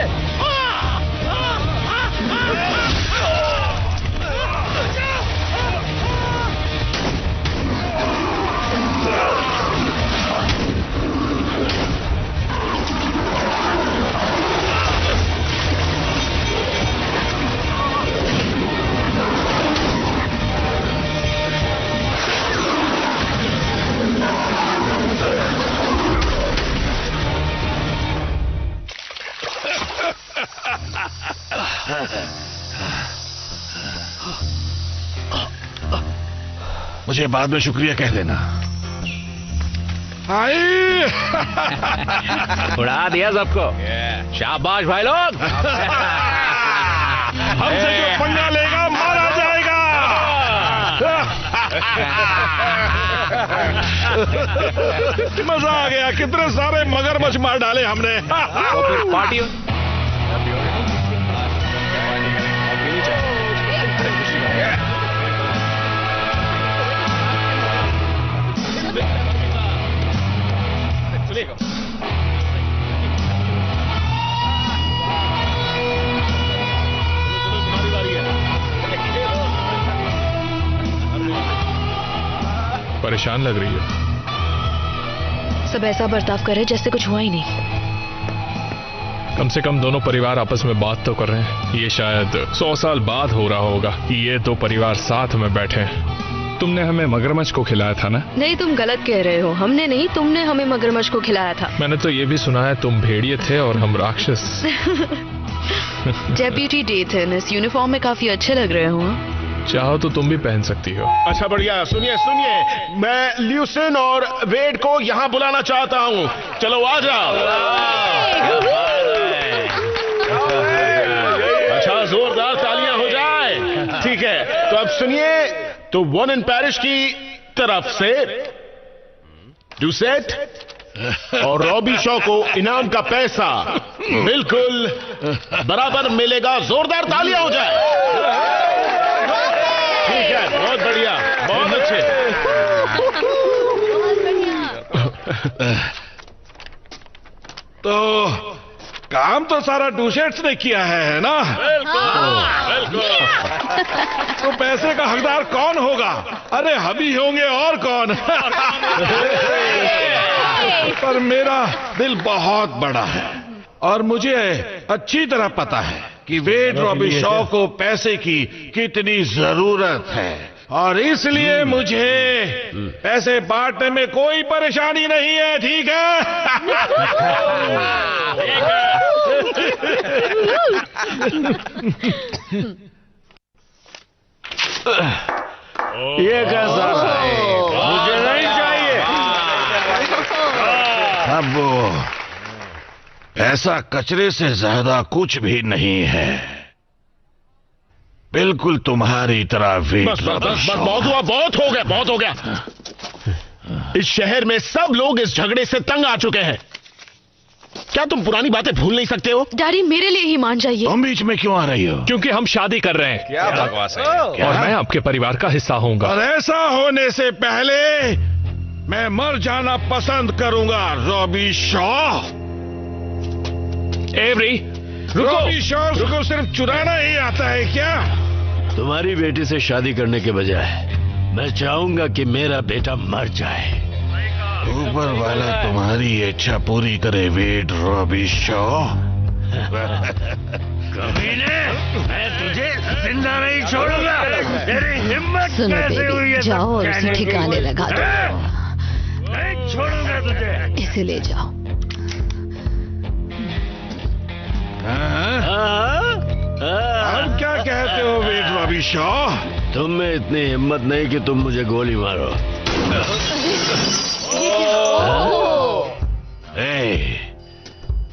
मुझे बाद में शुक्रिया कह देना। उड़ा दिया सबको। शाबाश भाई लोग। हमसे जो पंगा लेगा मारा जाएगा। मजा आ गया, कितने सारे मगरमच्छ मार डाले हमने। तो फिर पार्टी परेशान लग रही है। सब ऐसा बर्ताव करे जैसे कुछ हुआ ही नहीं। कम से कम दोनों परिवार आपस में बात तो कर रहे हैं। ये शायद 100 साल बाद हो रहा होगा कि ये दो परिवार साथ में बैठे हैं। तुमने हमें मगरमच्छ को खिलाया था ना? नहीं, तुम गलत कह रहे हो। हमने नहीं, तुमने हमें मगरमच्छ को खिलाया था। मैंने तो ये भी सुना है तुम भेड़िए थे और हम राक्षस। डेप्यूटी डेथन, इस यूनिफॉर्म में काफी अच्छे लग रहे हो। चाहो तो तुम भी पहन सकती हो। अच्छा बढ़िया। सुनिए सुनिए, मैं ल्यूसन और वेड को यहाँ बुलाना चाहता हूँ। चलो आ जाओ। अच्छा, जोरदार तालियां हो जाए। ठीक है, तो अब सुनिए, तो वन इन पैरिश की तरफ से डुसेट और रॉबी शॉ को इनाम का पैसा बिल्कुल बराबर मिलेगा। जोरदार तालियां हो जाए। ठीक है, बहुत बढ़िया, बहुत अच्छे। तो काम तो सारा डुसेट्स ने किया है ना? बिल्कुल। तो पैसे का हकदार कौन होगा? अरे हम ही होंगे, और कौन? पर मेरा दिल बहुत बड़ा है और मुझे अच्छी तरह पता है कि वेड रॉबी शॉ को पैसे की कितनी जरूरत है, और इसलिए मुझे पैसे बांटने में कोई परेशानी नहीं है। ठीक है? ये कैसा है? मुझे नहीं चाहिए। अब वो ऐसा कचरे से ज्यादा कुछ भी नहीं है, बिल्कुल तुम्हारी तरह वेट। बस बहुत हुआ, बहुत हो गया, बहुत हो गया। इस शहर में सब लोग इस झगड़े से तंग आ चुके हैं। क्या तुम पुरानी बातें भूल नहीं सकते हो? डैडी, मेरे लिए ही मान जाइए। तुम बीच में क्यों आ रही हो? क्योंकि हम शादी कर रहे हैं। क्या बकवास है? और मैं आपके परिवार का हिस्सा होऊंगा। और ऐसा होने से पहले मैं मर जाना पसंद करूंगा। Robbie Shaw, every Robbie Shaw को सिर्फ चुराना ही आता है क्या? तुम्हारी बेटी से शादी करने के बजाय मैं चाहूंगा कि मेरा बेटा मर जाए। ऊपर वाला तुम्हारी इच्छा पूरी करे वेड रॉबी शॉ। कमीने, मैं तुझे जिंदा नहीं छोड़ूंगा। तेरी हिम्मत कैसे हुई है? जाओ और उसे ठिकाने लगा दो। नहीं छोड़ूंगा तुझे। इसे ले जाओ। अब क्या कहते हो वेड रॉबी शॉ? तुम में इतनी हिम्मत नहीं कि तुम मुझे गोली मारो।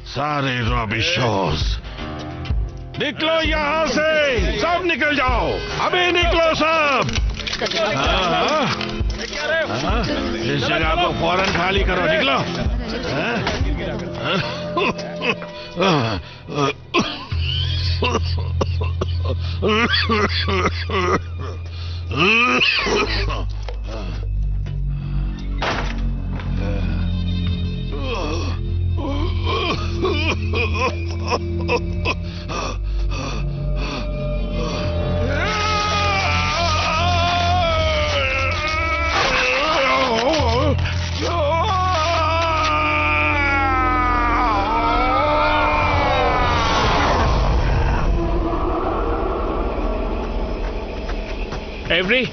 सारे रॉबी शॉज निकलो यहाँ से, सब निकल जाओ, अभी निकलो सब। इस जगह को फौरन खाली करो, निकलो। एवरी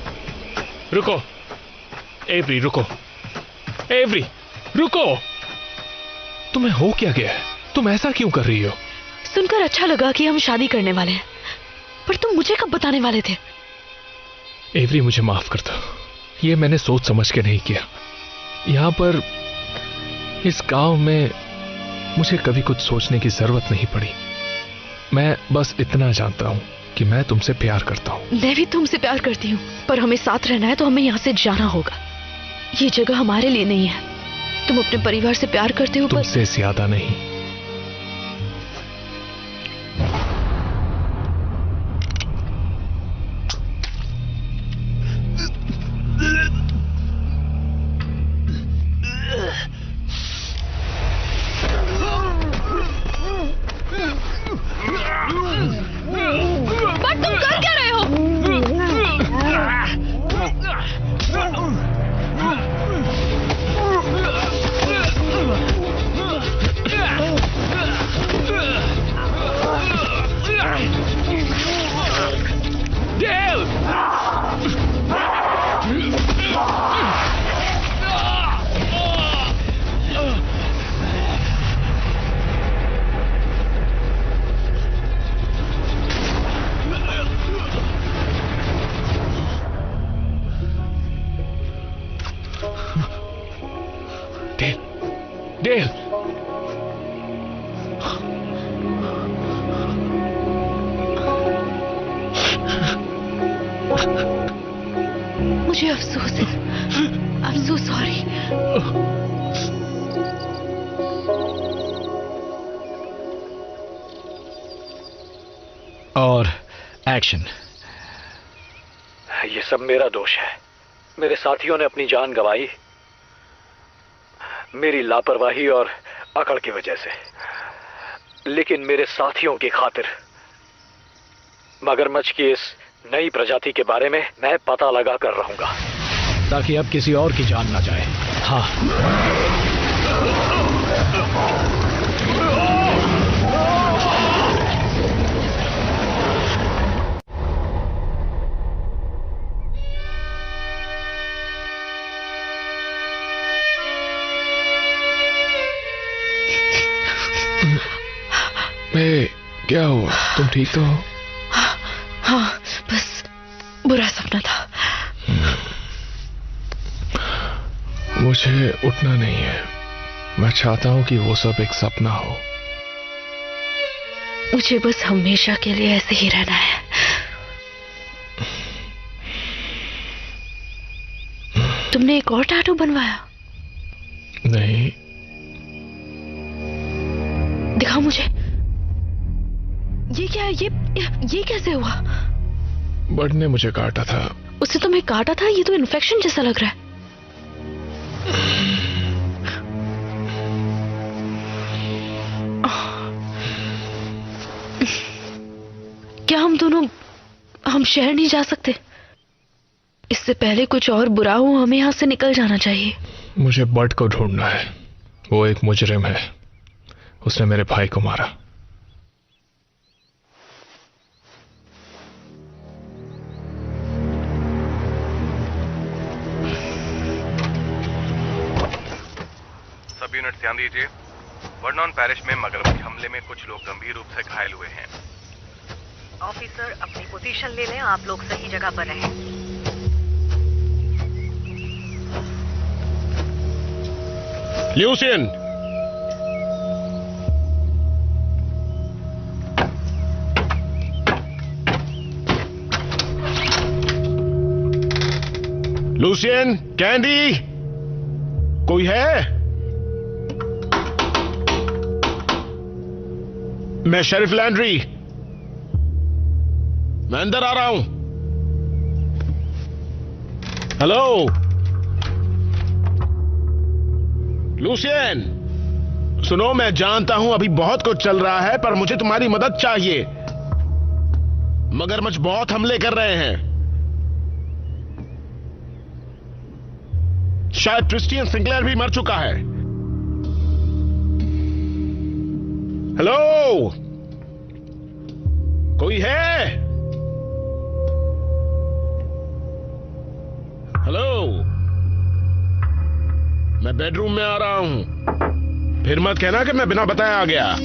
रुको, एवरी रुको, एवरी रुको। तुम्हें हो क्या गया है? तुम ऐसा क्यों कर रही हो? सुनकर अच्छा लगा कि हम शादी करने वाले हैं, पर तुम मुझे कब बताने वाले थे? एवरी मुझे माफ कर दो, ये मैंने सोच समझ के नहीं किया। यहां पर इस गांव में मुझे कभी कुछ सोचने की जरूरत नहीं पड़ी। मैं बस इतना जानता हूं कि मैं तुमसे प्यार करता हूं। मैं भी तुमसे प्यार करती हूँ, पर हमें साथ रहना है तो हमें यहाँ से जाना होगा। ये जगह हमारे लिए नहीं है। तुम अपने परिवार से प्यार करते हो, तुमसे ज्यादा नहीं। पर तुम कर क्या रहे हो? डेल, मुझे अफसोस है। I'm so sorry। और एक्शन। ये सब मेरा दोष है। मेरे साथियों ने अपनी जान गंवाई मेरी लापरवाही और अकड़ की वजह से, लेकिन मेरे साथियों की खातिर मगरमच्छ की इस नई प्रजाति के बारे में मैं पता लगा कर रहूंगा, ताकि अब किसी और की जान ना जाए। हाँ, क्या हुआ? तुम ठीक तो हो? हाँ, बस बुरा सपना था। मुझे उठना नहीं है। मैं चाहता हूं कि वो सब एक सपना हो। मुझे बस हमेशा के लिए ऐसे ही रहना है। तुमने एक और टैटू बनवाया? नहीं। दिखाओ मुझे। ये क्या है? ये कैसे हुआ? बर्ड ने मुझे काटा था। उसने तुम्हें काटा था? ये तो इन्फेक्शन जैसा लग रहा है। क्या हम शहर नहीं जा सकते? इससे पहले कुछ और बुरा हो, हमें यहाँ से निकल जाना चाहिए। मुझे बर्ड को ढूंढना है। वो एक मुजरिम है। उसने मेरे भाई को मारा। सब यूनिट ध्यान दीजिए। वर्नॉन पैरिश में मगरमच्छ हमले में कुछ लोग गंभीर रूप से घायल हुए हैं। ऑफिसर, अपनी पोजीशन ले लें। आप लोग सही जगह पर रहें। ल्यूसियन, लूसियन, कैंडी, कोई है? मैं शेरिफ लैंड्री, मैं अंदर आ रहा हूं। हेलो लूसियन, सुनो, मैं जानता हूं अभी बहुत कुछ चल रहा है, पर मुझे तुम्हारी मदद चाहिए। मगरमच्छ बहुत हमले कर रहे हैं। शायद क्रिस्टियन सिंक्लेयर भी मर चुका है। हेलो, कोई है? हेलो, मैं बेडरूम में आ रहा हूं। फिर मत कहना कि मैं बिना बताए आ गया।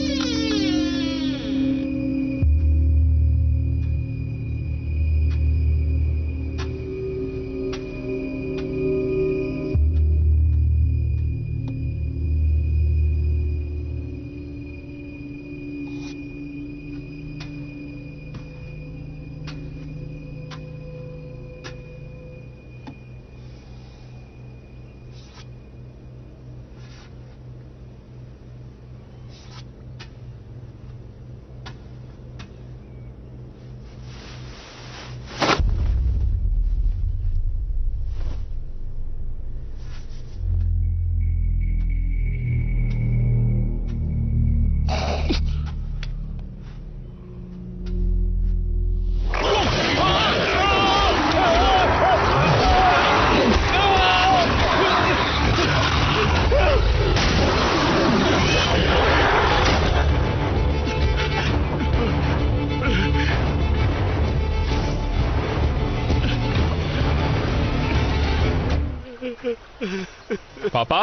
पापा,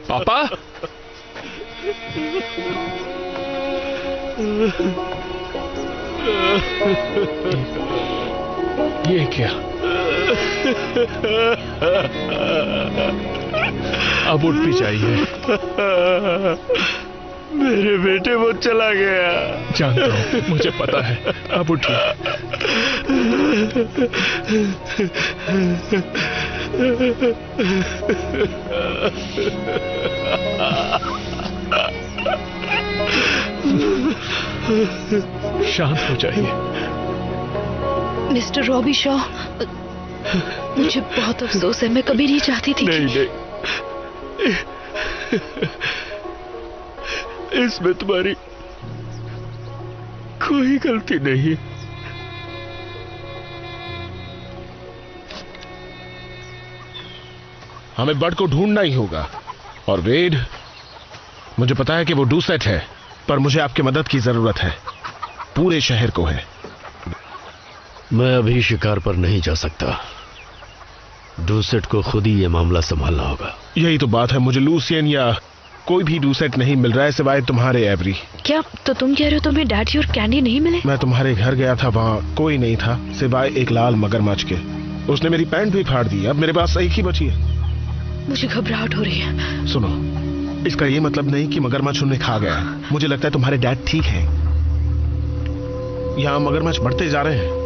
पापा, ये क्या? अब उठ भी चाहिए। मेरे बेटे वो चला गया। जानता हूँ, मुझे पता है। अब उठिए। शांत हो जाइए। मिस्टर रॉबी शॉ, मुझे बहुत अफसोस है। मैं कभी नहीं चाहती थी नहीं, इसमें तुम्हारी कोई गलती नहीं। हमें बर्ड को ढूंढना ही होगा। और वेड, मुझे पता है कि वो डूसेट है, पर मुझे आपकी मदद की जरूरत है। पूरे शहर को है। मैं अभी शिकार पर नहीं जा सकता। डूसेट को खुद ही ये मामला संभालना होगा। यही तो बात है। मुझे लूसियन या कोई भी डूसेट नहीं मिल रहा है सिवाय तुम्हारे एवरी। क्या? तो तुम कह रहे हो तुम्हें डैडी और कैंडी नहीं मिले? मैं तुम्हारे घर गया था, वहाँ कोई नहीं था सिवाय एक लाल मगरमच्छ के। उसने मेरी पैंट भी फाड़ दी। अब मेरे पास एक ही बची है। मुझे घबराहट हो रही है। सुनो, इसका ये मतलब नहीं कि मगरमच्छ उन्हें खा गया। मुझे लगता है तुम्हारे डैड ठीक हैं। यहाँ मगरमच्छ बढ़ते जा रहे हैं।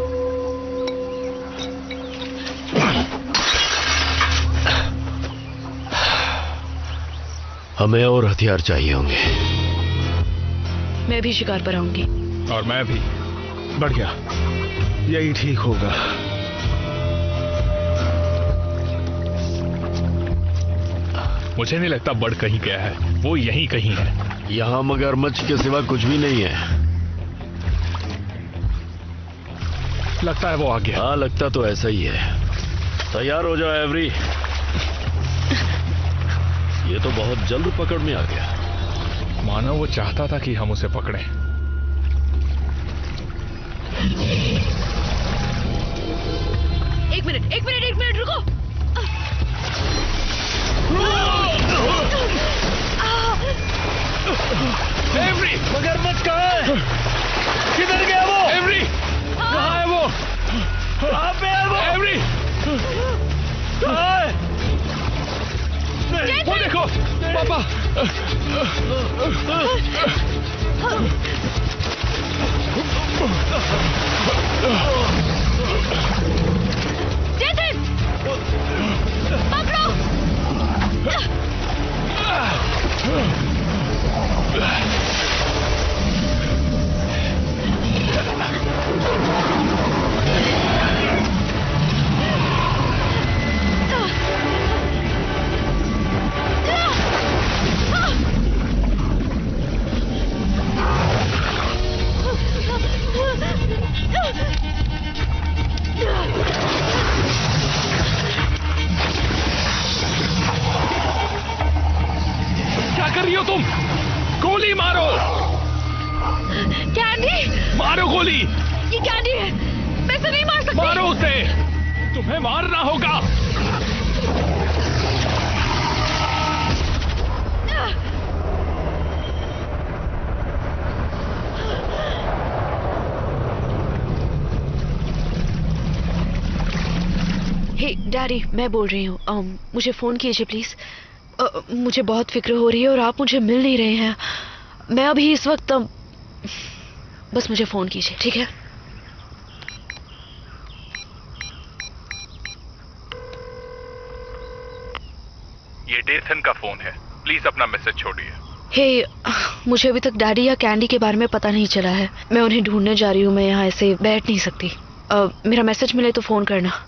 हमें और हथियार चाहिए होंगे। मैं भी शिकार पर आऊंगी। और मैं भी। बढ़िया, यही ठीक होगा। मुझे नहीं लगता बर्ड कहीं गया है। वो यहीं कहीं है। यहाँ मगरमच्छ के सिवा कुछ भी नहीं है। लगता है वो आ गया। हाँ, लगता तो ऐसा ही है। तैयार हो जाओ एवरी। ये तो बहुत जल्द पकड़ में आ गया। मानो वो चाहता था कि हम उसे पकड़ें। एक मिनट रुको। एवरी, मगरमच्छ कहाँ है? किधर गया वो? एवरी, कहाँ है वो? कहाँ पे है वो? एवरी, कहाँ है? वो देखो, पापा। पकड़ो। गोली। ये कैंडी है, मैं इसे नहीं मार सकती। मारो उसे, तुम्हें मारना होगा। हे डैडी, मैं बोल रही हूँ, मुझे फोन कीजिए प्लीज। मुझे बहुत फिक्र हो रही है और आप मुझे मिल नहीं रहे हैं। मैं अभी इस वक्त बस मुझे फोन कीजिए, ठीक है? ये डेथन का फोन है, प्लीज अपना मैसेज छोड़िए। हे, मुझे अभी तक डैडी या कैंडी के बारे में पता नहीं चला है। मैं उन्हें ढूंढने जा रही हूँ, मैं यहाँ ऐसे बैठ नहीं सकती। मेरा मैसेज मिले तो फोन करना।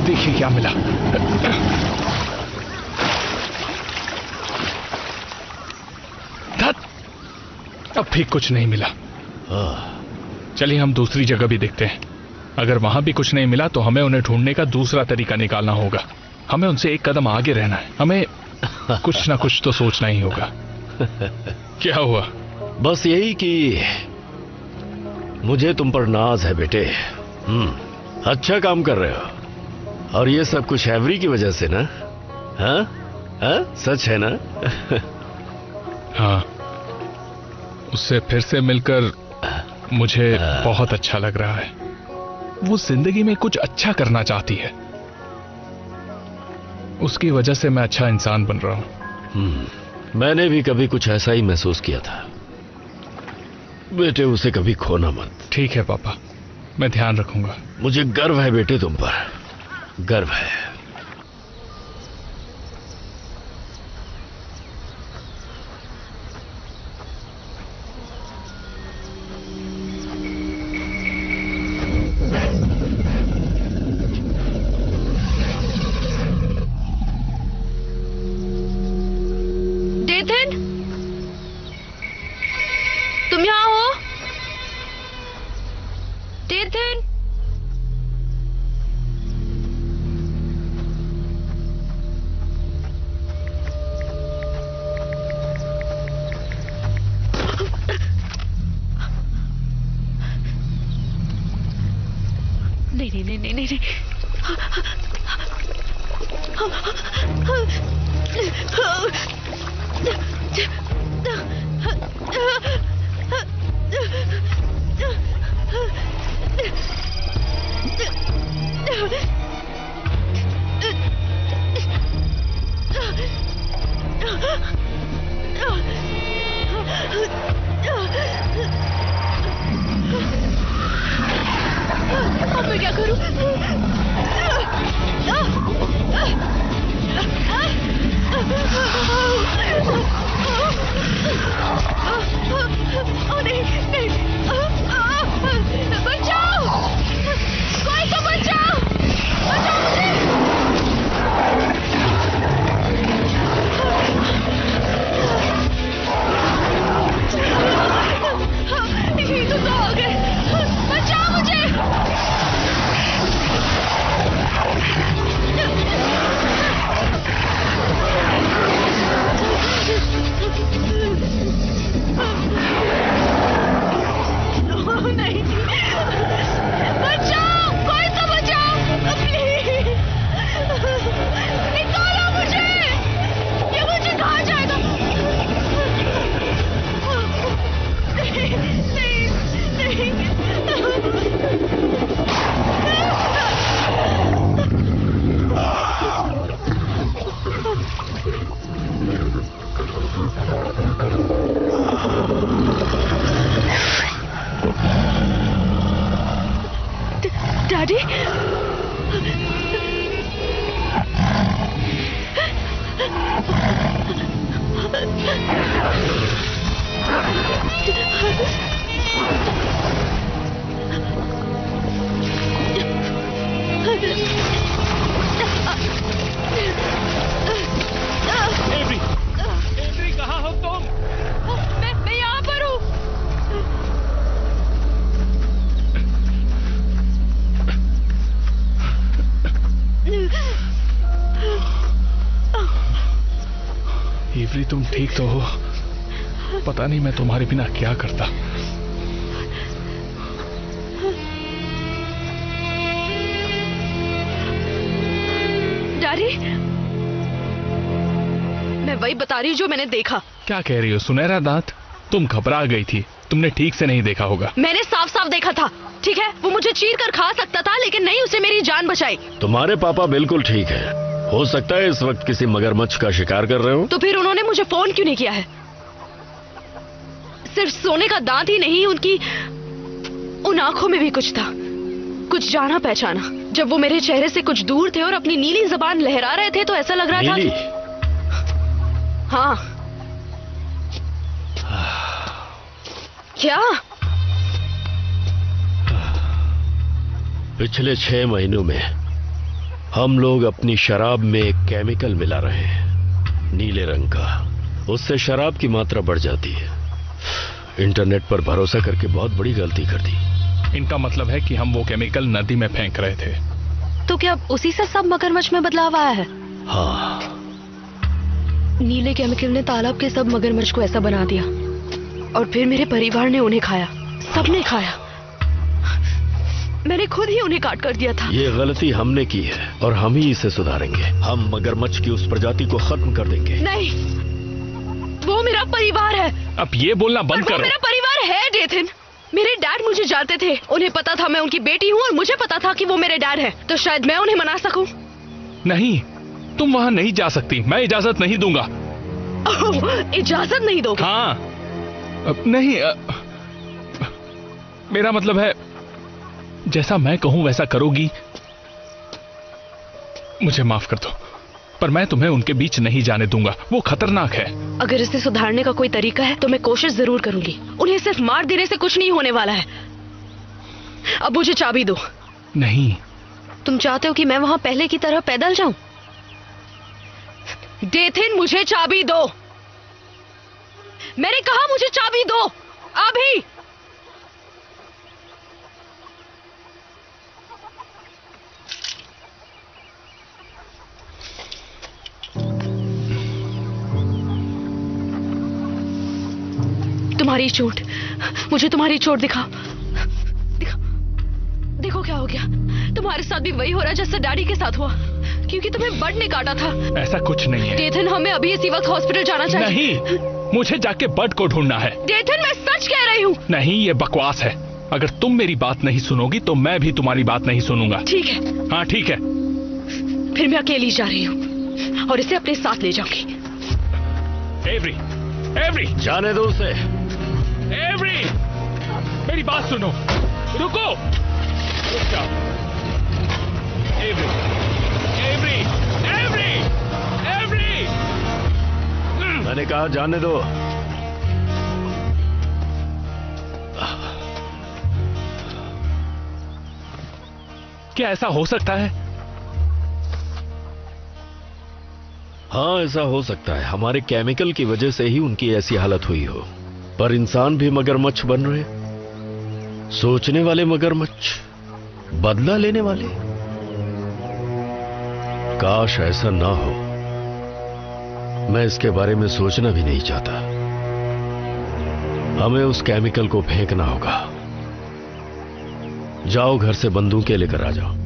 देखिए क्या मिला। अब भी कुछ नहीं मिला। चलिए हम दूसरी जगह भी देखते हैं। अगर वहां भी कुछ नहीं मिला तो हमें उन्हें ढूंढने का दूसरा तरीका निकालना होगा। हमें उनसे एक कदम आगे रहना है। हमें कुछ ना कुछ तो सोचना ही होगा। क्या हुआ? बस यही कि मुझे तुम पर नाज है बेटे। अच्छा काम कर रहे हो। और ये सब कुछ एवरी की वजह से ना? हाँ? हाँ? सच है ना? हाँ, उससे फिर से मिलकर मुझे बहुत अच्छा लग रहा है। वो जिंदगी में कुछ अच्छा करना चाहती है, उसकी वजह से मैं अच्छा इंसान बन रहा हूं। मैंने भी कभी कुछ ऐसा ही महसूस किया था। बेटे, उसे कभी खोना मत। ठीक है पापा, मैं ध्यान रखूंगा। मुझे गर्व है बेटे तुम पर, गर्व है। डेथन, तुम यहाँ हो? डेथन, नहीं नहीं नहीं नहीं नहीं। अब मैं क्या करूं? एवरी तुम ठीक तो हो? पता नहीं मैं तुम्हारे बिना क्या करता। डैडी, मैं वही बता रही हूँ जो मैंने देखा। क्या कह रही हो? सुनहरा दांत? तुम घबरा गई थी, तुमने ठीक से नहीं देखा होगा। मैंने साफ साफ देखा था। ठीक है, वो मुझे चीर कर खा सकता था, लेकिन नहीं, उसने मेरी जान बचाई। तुम्हारे पापा बिल्कुल ठीक है। हो सकता है इस वक्त किसी मगरमच्छ का शिकार कर रहे हो। तो फिर उन्होंने मुझे फोन क्यों नहीं किया है? सिर्फ सोने का दांत ही नहीं, उनकी उन आंखों में भी कुछ था, कुछ जाना पहचाना। जब वो मेरे चेहरे से कुछ दूर थे और अपनी नीली जबान लहरा रहे थे तो ऐसा लग रहा था कि... हाँ। क्या? पिछले 6 महीनों में हम लोग अपनी शराब में एक केमिकल मिला रहे हैं, नीले रंग का। उससे शराब की मात्रा बढ़ जाती है। इंटरनेट पर भरोसा करके बहुत बड़ी गलती कर दी। इनका मतलब है कि हम वो केमिकल नदी में फेंक रहे थे। तो क्या उसी से सब मगरमच्छ में बदलाव आया है? हाँ। नीले केमिकल ने तालाब के सब मगरमच्छ को ऐसा बना दिया और फिर मेरे परिवार ने उन्हें खाया। सबने खाया। मैंने खुद ही उन्हें काट कर दिया था। ये गलती हमने की है और हम ही इसे सुधारेंगे। हम मगरमच्छ की उस प्रजाति को खत्म कर देंगे। नहीं, वो मेरा परिवार है। अब ये बोलना बंद करो। वो मेरा परिवार है डेथन। मेरे डैड मुझे जानते थे, उन्हें पता था मैं उनकी बेटी हूँ और मुझे पता था कि वो मेरे डैड हैं। तो शायद मैं उन्हें मना सकूं। नहीं, तुम वहां नहीं जा सकती। मैं इजाजत नहीं दूंगा। इजाजत नहीं दोगे? हाँ। नहीं, मेरा मतलब है जैसा मैं कहूं वैसा करोगी। मुझे माफ कर दो, पर मैं तुम्हें उनके बीच नहीं जाने दूंगा। वो खतरनाक है। अगर इसे सुधारने का कोई तरीका है तो मैं कोशिश जरूर करूंगी। उन्हें सिर्फ मार देने से कुछ नहीं होने वाला है। अब मुझे चाबी दो। नहीं। तुम चाहते हो कि मैं वहां पहले की तरह पैदल जाऊं? डेथिन, मुझे चाबी दो। मैंने कहा मुझे चाबी दो अभी। तुम्हारी चोट, मुझे तुम्हारी चोट दिखाओ। देखो क्या हो गया। तुम्हारे साथ भी वही हो रहा है जैसे डैडी के साथ हुआ, क्योंकि तुम्हें बर्ड ने काटा था। ऐसा कुछ नहीं है। डेथन, हमें अभी इसी वक्त हॉस्पिटल जाना चाहिए। नहीं, मुझे जाके बर्ड को ढूंढना है। डेथन, मैं सच कह रही हूँ। नहीं, ये बकवास है। अगर तुम मेरी बात नहीं सुनोगी तो मैं भी तुम्हारी बात नहीं सुनूंगा। ठीक है। हाँ ठीक है। फिर मैं अकेली जा रही हूँ और इसे अपने साथ ले जाऊंगी। एवरी, एवरी, जाने दो उसे। एवरी, मेरी बात सुनो। रुको। रुक जाओ। Every, every, every, every. मैंने कहा जाने दो। क्या ऐसा हो सकता है? हाँ, ऐसा हो सकता है। हमारे केमिकल की वजह से ही उनकी ऐसी हालत हुई हो। पर इंसान भी मगरमच्छ बन रहे, सोचने वाले मगरमच्छ, बदला लेने वाले। काश ऐसा ना हो। मैं इसके बारे में सोचना भी नहीं चाहता। हमें उस केमिकल को फेंकना होगा। जाओ, घर से बंदूकें लेकर आ जाओ।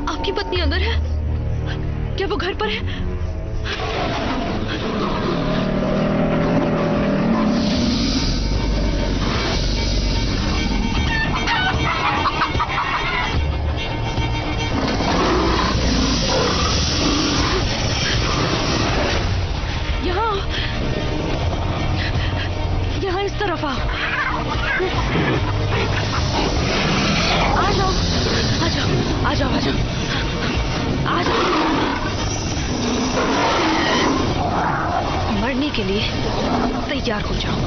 आपकी पत्नी अंदर है? क्या वो घर पर है? यहाँ इस तरफ आओ। आ जाओ, आ जाओ, आ जाओ, आ जाओ, आ जाओ। मरने के लिए तैयार हो जाओ।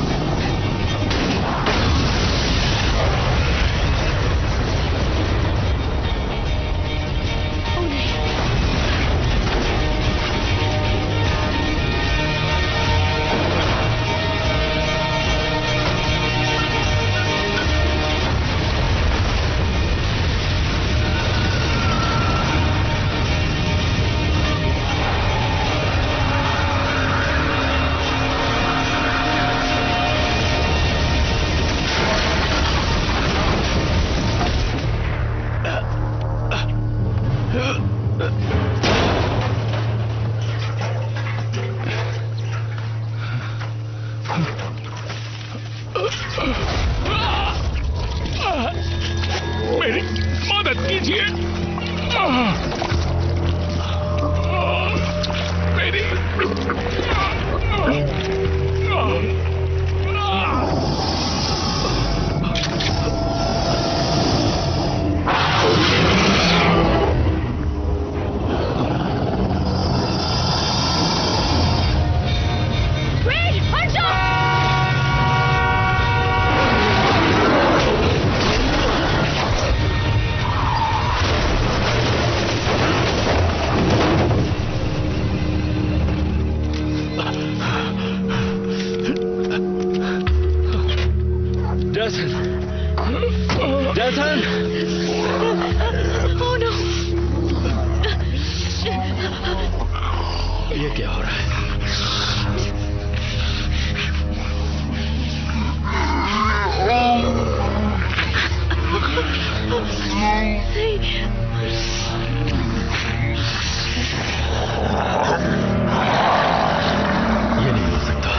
मेरी मदद कीजिए। मेरी जैसन Oh no! ये क्या हो रहा है? ये नहीं हो सकता।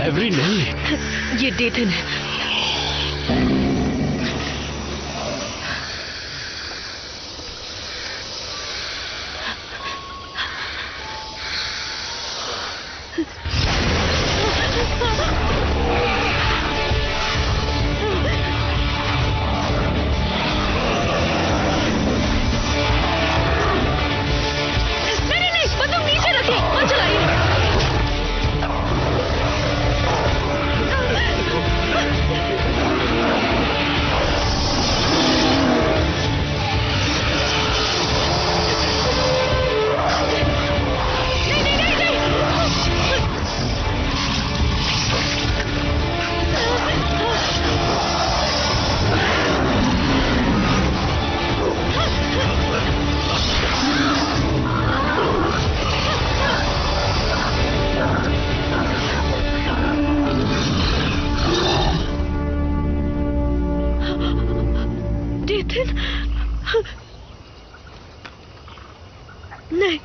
एवरी नहीं, ये डेथन है। नहीं, बंदूक नीचे रखिए, मत चलाइए। डेथन नहीं,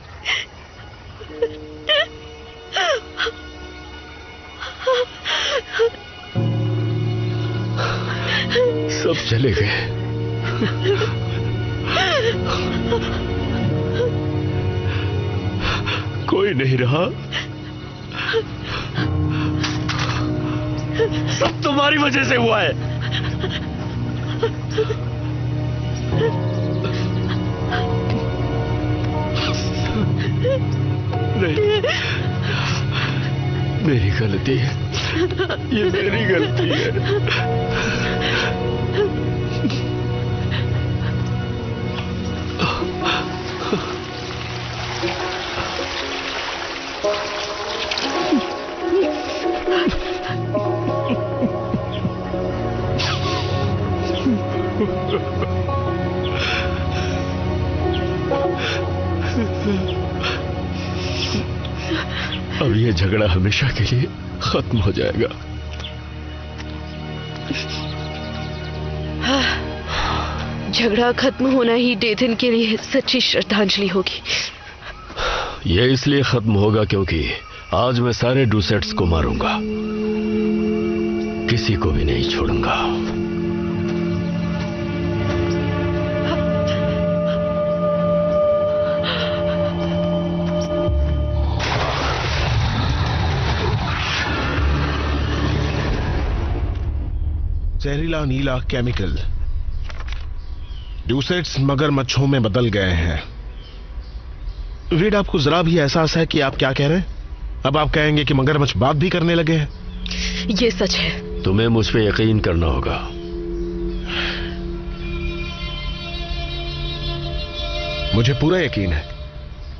सब चले गए। कोई नहीं रहा। सब तुम्हारी वजह से हुआ है। नहीं, मेरी गलती है, ये मेरी गलती है। अब ये झगड़ा हमेशा के लिए खत्म हो जाएगा। झगड़ा खत्म होना ही डेथन के लिए सच्ची श्रद्धांजलि होगी। ये इसलिए खत्म होगा क्योंकि आज मैं सारे डूसेट्स को मारूंगा, किसी को भी नहीं छोड़ूंगा। जहरीला नीला केमिकल डूसेट्स मगरमच्छों में बदल गए हैं। रीड, आपको जरा भी एहसास है कि आप क्या कह रहे हैं? अब आप कहेंगे कि मगरमच्छ बात भी करने लगे हैं। ये सच है। तुम्हें मुझ पे यकीन करना होगा। मुझे पूरा यकीन है।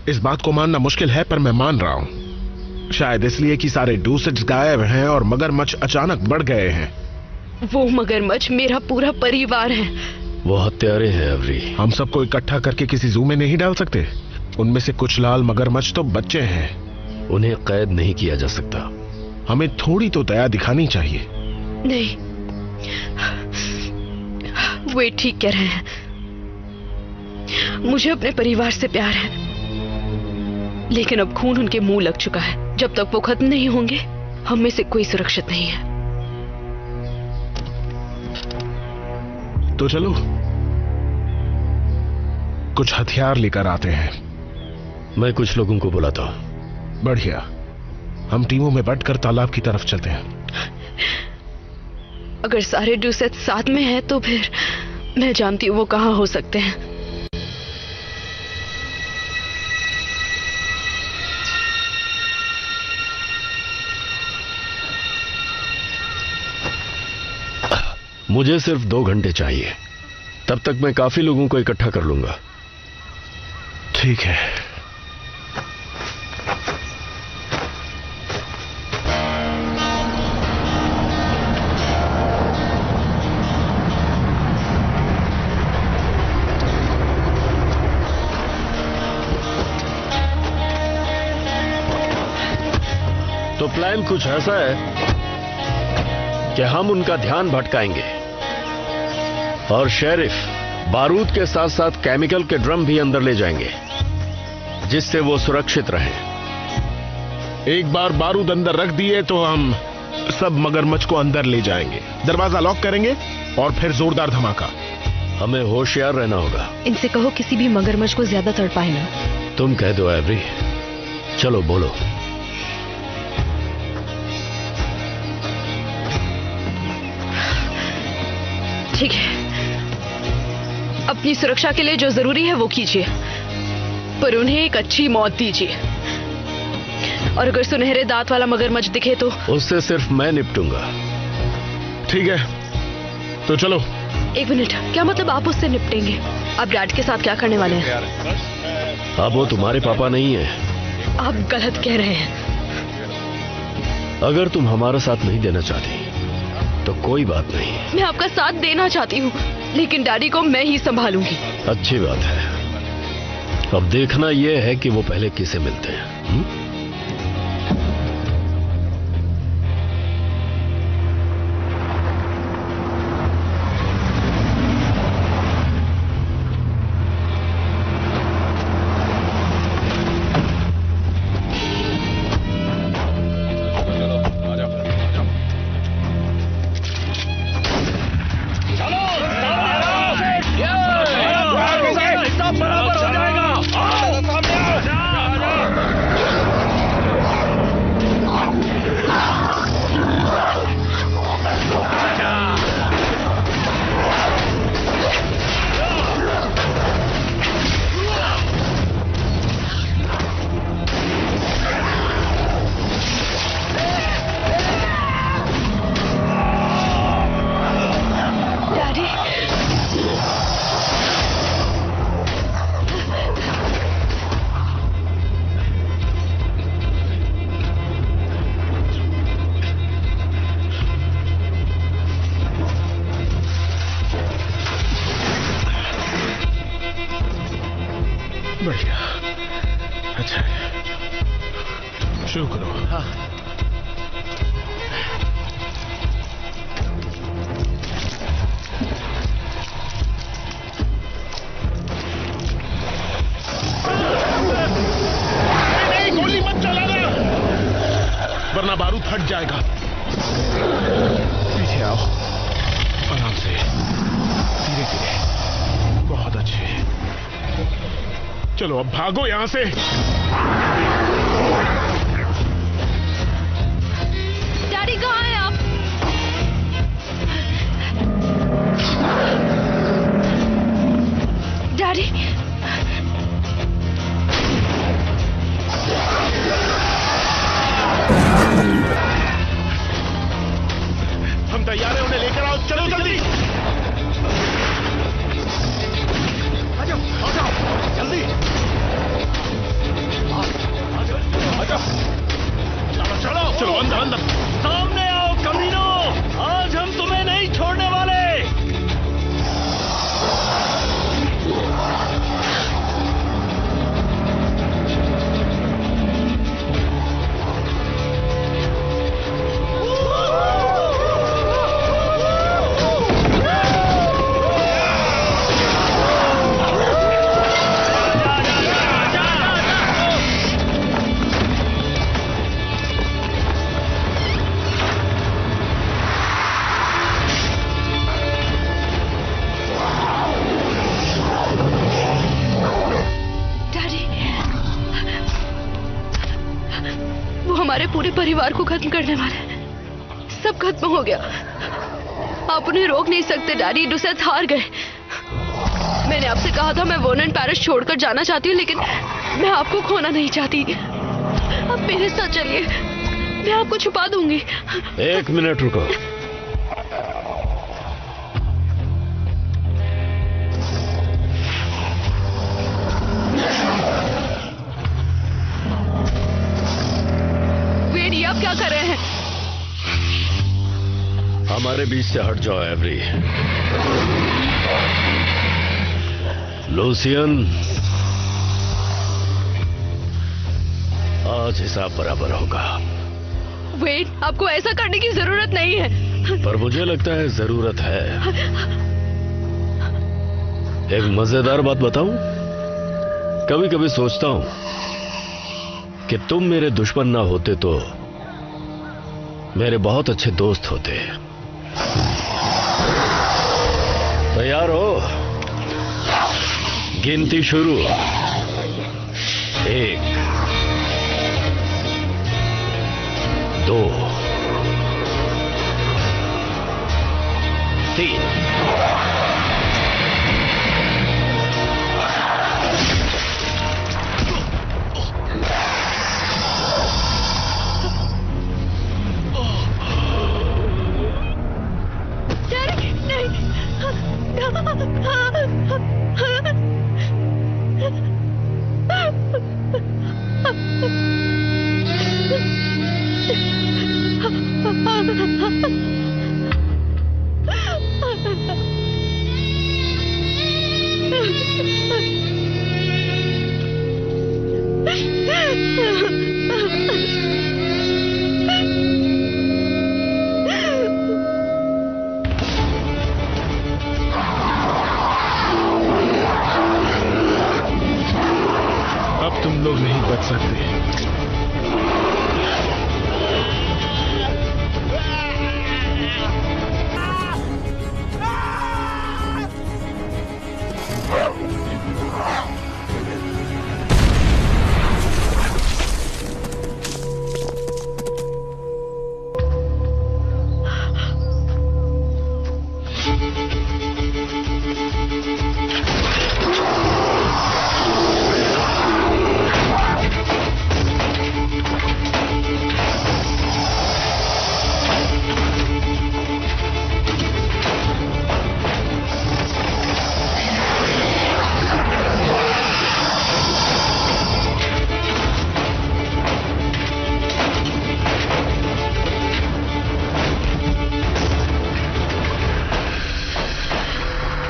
इस बात को मानना मुश्किल है पर मैं मान रहा हूं। शायद इसलिए कि सारे डूसेट्स गायब हैं और मगरमच्छ अचानक बढ़ गए हैं। वो मगरमच्छ मेरा पूरा परिवार है। वो हत्यारे हैं एवरी। हम सबको इकट्ठा करके किसी जू में नहीं डाल सकते। उनमें से कुछ लाल मगरमच्छ तो बच्चे हैं, उन्हें कैद नहीं किया जा सकता। हमें थोड़ी तो दया दिखानी चाहिए। नहीं, वे ठीक कह रहे हैं। मुझे अपने परिवार से प्यार है, लेकिन अब खून उनके मुंह लग चुका है। जब तक वो खत्म नहीं होंगे, हम में से कोई सुरक्षित नहीं है। तो चलो कुछ हथियार लेकर आते हैं। मैं कुछ लोगों को बुलाता हूं। बढ़िया, हम टीमों में बंटकर तालाब की तरफ चलते हैं। अगर सारे डूसेट्स साथ में हैं तो फिर मैं जानती हूँ वो कहाँ हो सकते हैं। मुझे सिर्फ 2 घंटे चाहिए, तब तक मैं काफी लोगों को इकट्ठा कर लूंगा। ठीक है। तो प्लान कुछ ऐसा है कि हम उनका ध्यान भटकाएंगे और शेरिफ बारूद के साथ साथ केमिकल के ड्रम भी अंदर ले जाएंगे, जिससे वो सुरक्षित रहें। एक बार बारूद अंदर रख दिए तो हम सब मगरमच्छ को अंदर ले जाएंगे, दरवाजा लॉक करेंगे और फिर जोरदार धमाका। हमें होशियार रहना होगा। इनसे कहो किसी भी मगरमच्छ को ज्यादा तड़पाए ना। तुम कह दो एवरी। चलो बोलो। ठीक है, अपनी सुरक्षा के लिए जो जरूरी है वो कीजिए, पर उन्हें एक अच्छी मौत दीजिए। और अगर सुनहरे दांत वाला मगरमच्छ दिखे तो उससे सिर्फ मैं निपटूंगा। ठीक है, तो चलो। 1 मिनट, क्या मतलब आप उससे निपटेंगे? आप डैड के साथ क्या करने वाले हैं? अब वो तुम्हारे पापा नहीं है। आप गलत कह रहे हैं। अगर तुम हमारा साथ नहीं देना चाहती तो कोई बात नहीं। मैं आपका साथ देना चाहती हूँ, लेकिन डैडी को मैं ही संभालूंगी। अच्छी बात है। अब देखना यह है कि वो पहले किसे मिलते हैं। शुरू करो। हाँ। नहीं, गोली मत चलाना, वरना बारूद फट जाएगा। पीछे आओ, आराम से, धीरे धीरे। बहुत अच्छे। चलो अब भागो यहां से। डैडी कहाँ हैं आप? डैडी, हम तैयार हैं, उन्हें लेकर आओ। चलो जल्दी, आ जाओ जल्दी। चलो चलो अंदर अंदर। सामने आओ कमीनो, आज हम तुम्हें नहीं छोड़ने वाले। हमारे पूरे परिवार को खत्म करने वाले हैं। सब खत्म हो गया। आप उन्हें रोक नहीं सकते डैडी। डुसेट्स हार गए। मैंने आपसे कहा था मैं वर्नन पैरिश छोड़कर जाना चाहती हूँ, लेकिन मैं आपको खोना नहीं चाहती। आप मेरे साथ चलिए, मैं आपको छुपा दूंगी। 1 मिनट रुको। वेडी, आप क्या कर रहे हैं? हमारे बीच से हट जाओ एवरी। लूसियन, आज हिसाब बराबर होगा। वेट, आपको ऐसा करने की जरूरत नहीं है। पर मुझे लगता है जरूरत है। एक मजेदार बात बताऊं? कभी कभी सोचता हूं कि तुम मेरे दुश्मन ना होते तो मेरे बहुत अच्छे दोस्त होते। तैयार हो? गिनती शुरू। 1 2 3 अब तुम लोग नहीं बच सकते।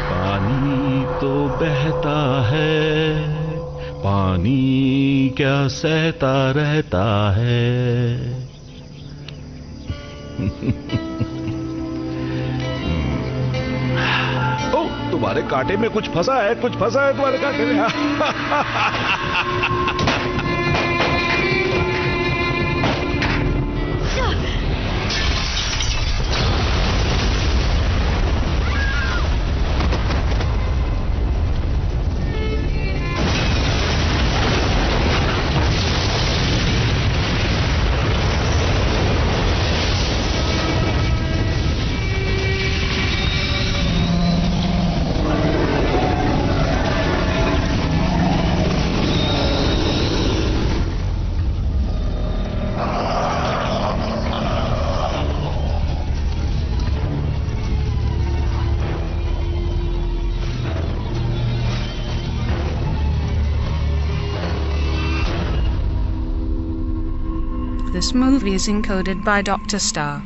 पानी तो बहता है, पानी क्या सहता रहता है। ओ, तुम्हारे कांटे में कुछ फंसा है, कुछ फंसा है तुम्हारे कांटे में। This movie is encoded by Dr. Star.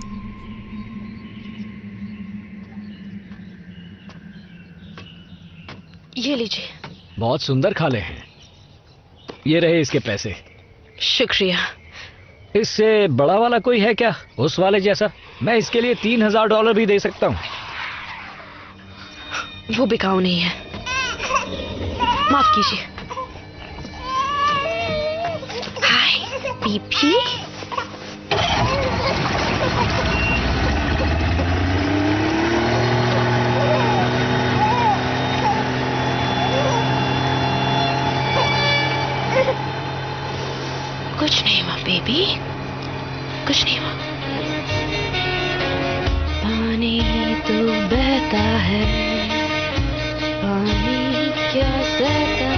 ये लीजिए। बहुत सुंदर खाले हैं। ये रहे इसके पैसे। शुक्रिया। इससे बड़ा वाला कोई है क्या, उस वाले जैसा? मैं इसके लिए $3000 भी दे सकता हूँ। वो बिकाऊ नहीं है, माफ कीजिए। हाय बीबी। कुछ नहीं हुआ बेबी, कुछ नहीं हुआ। पानी तो बहता है, पानी क्या सहता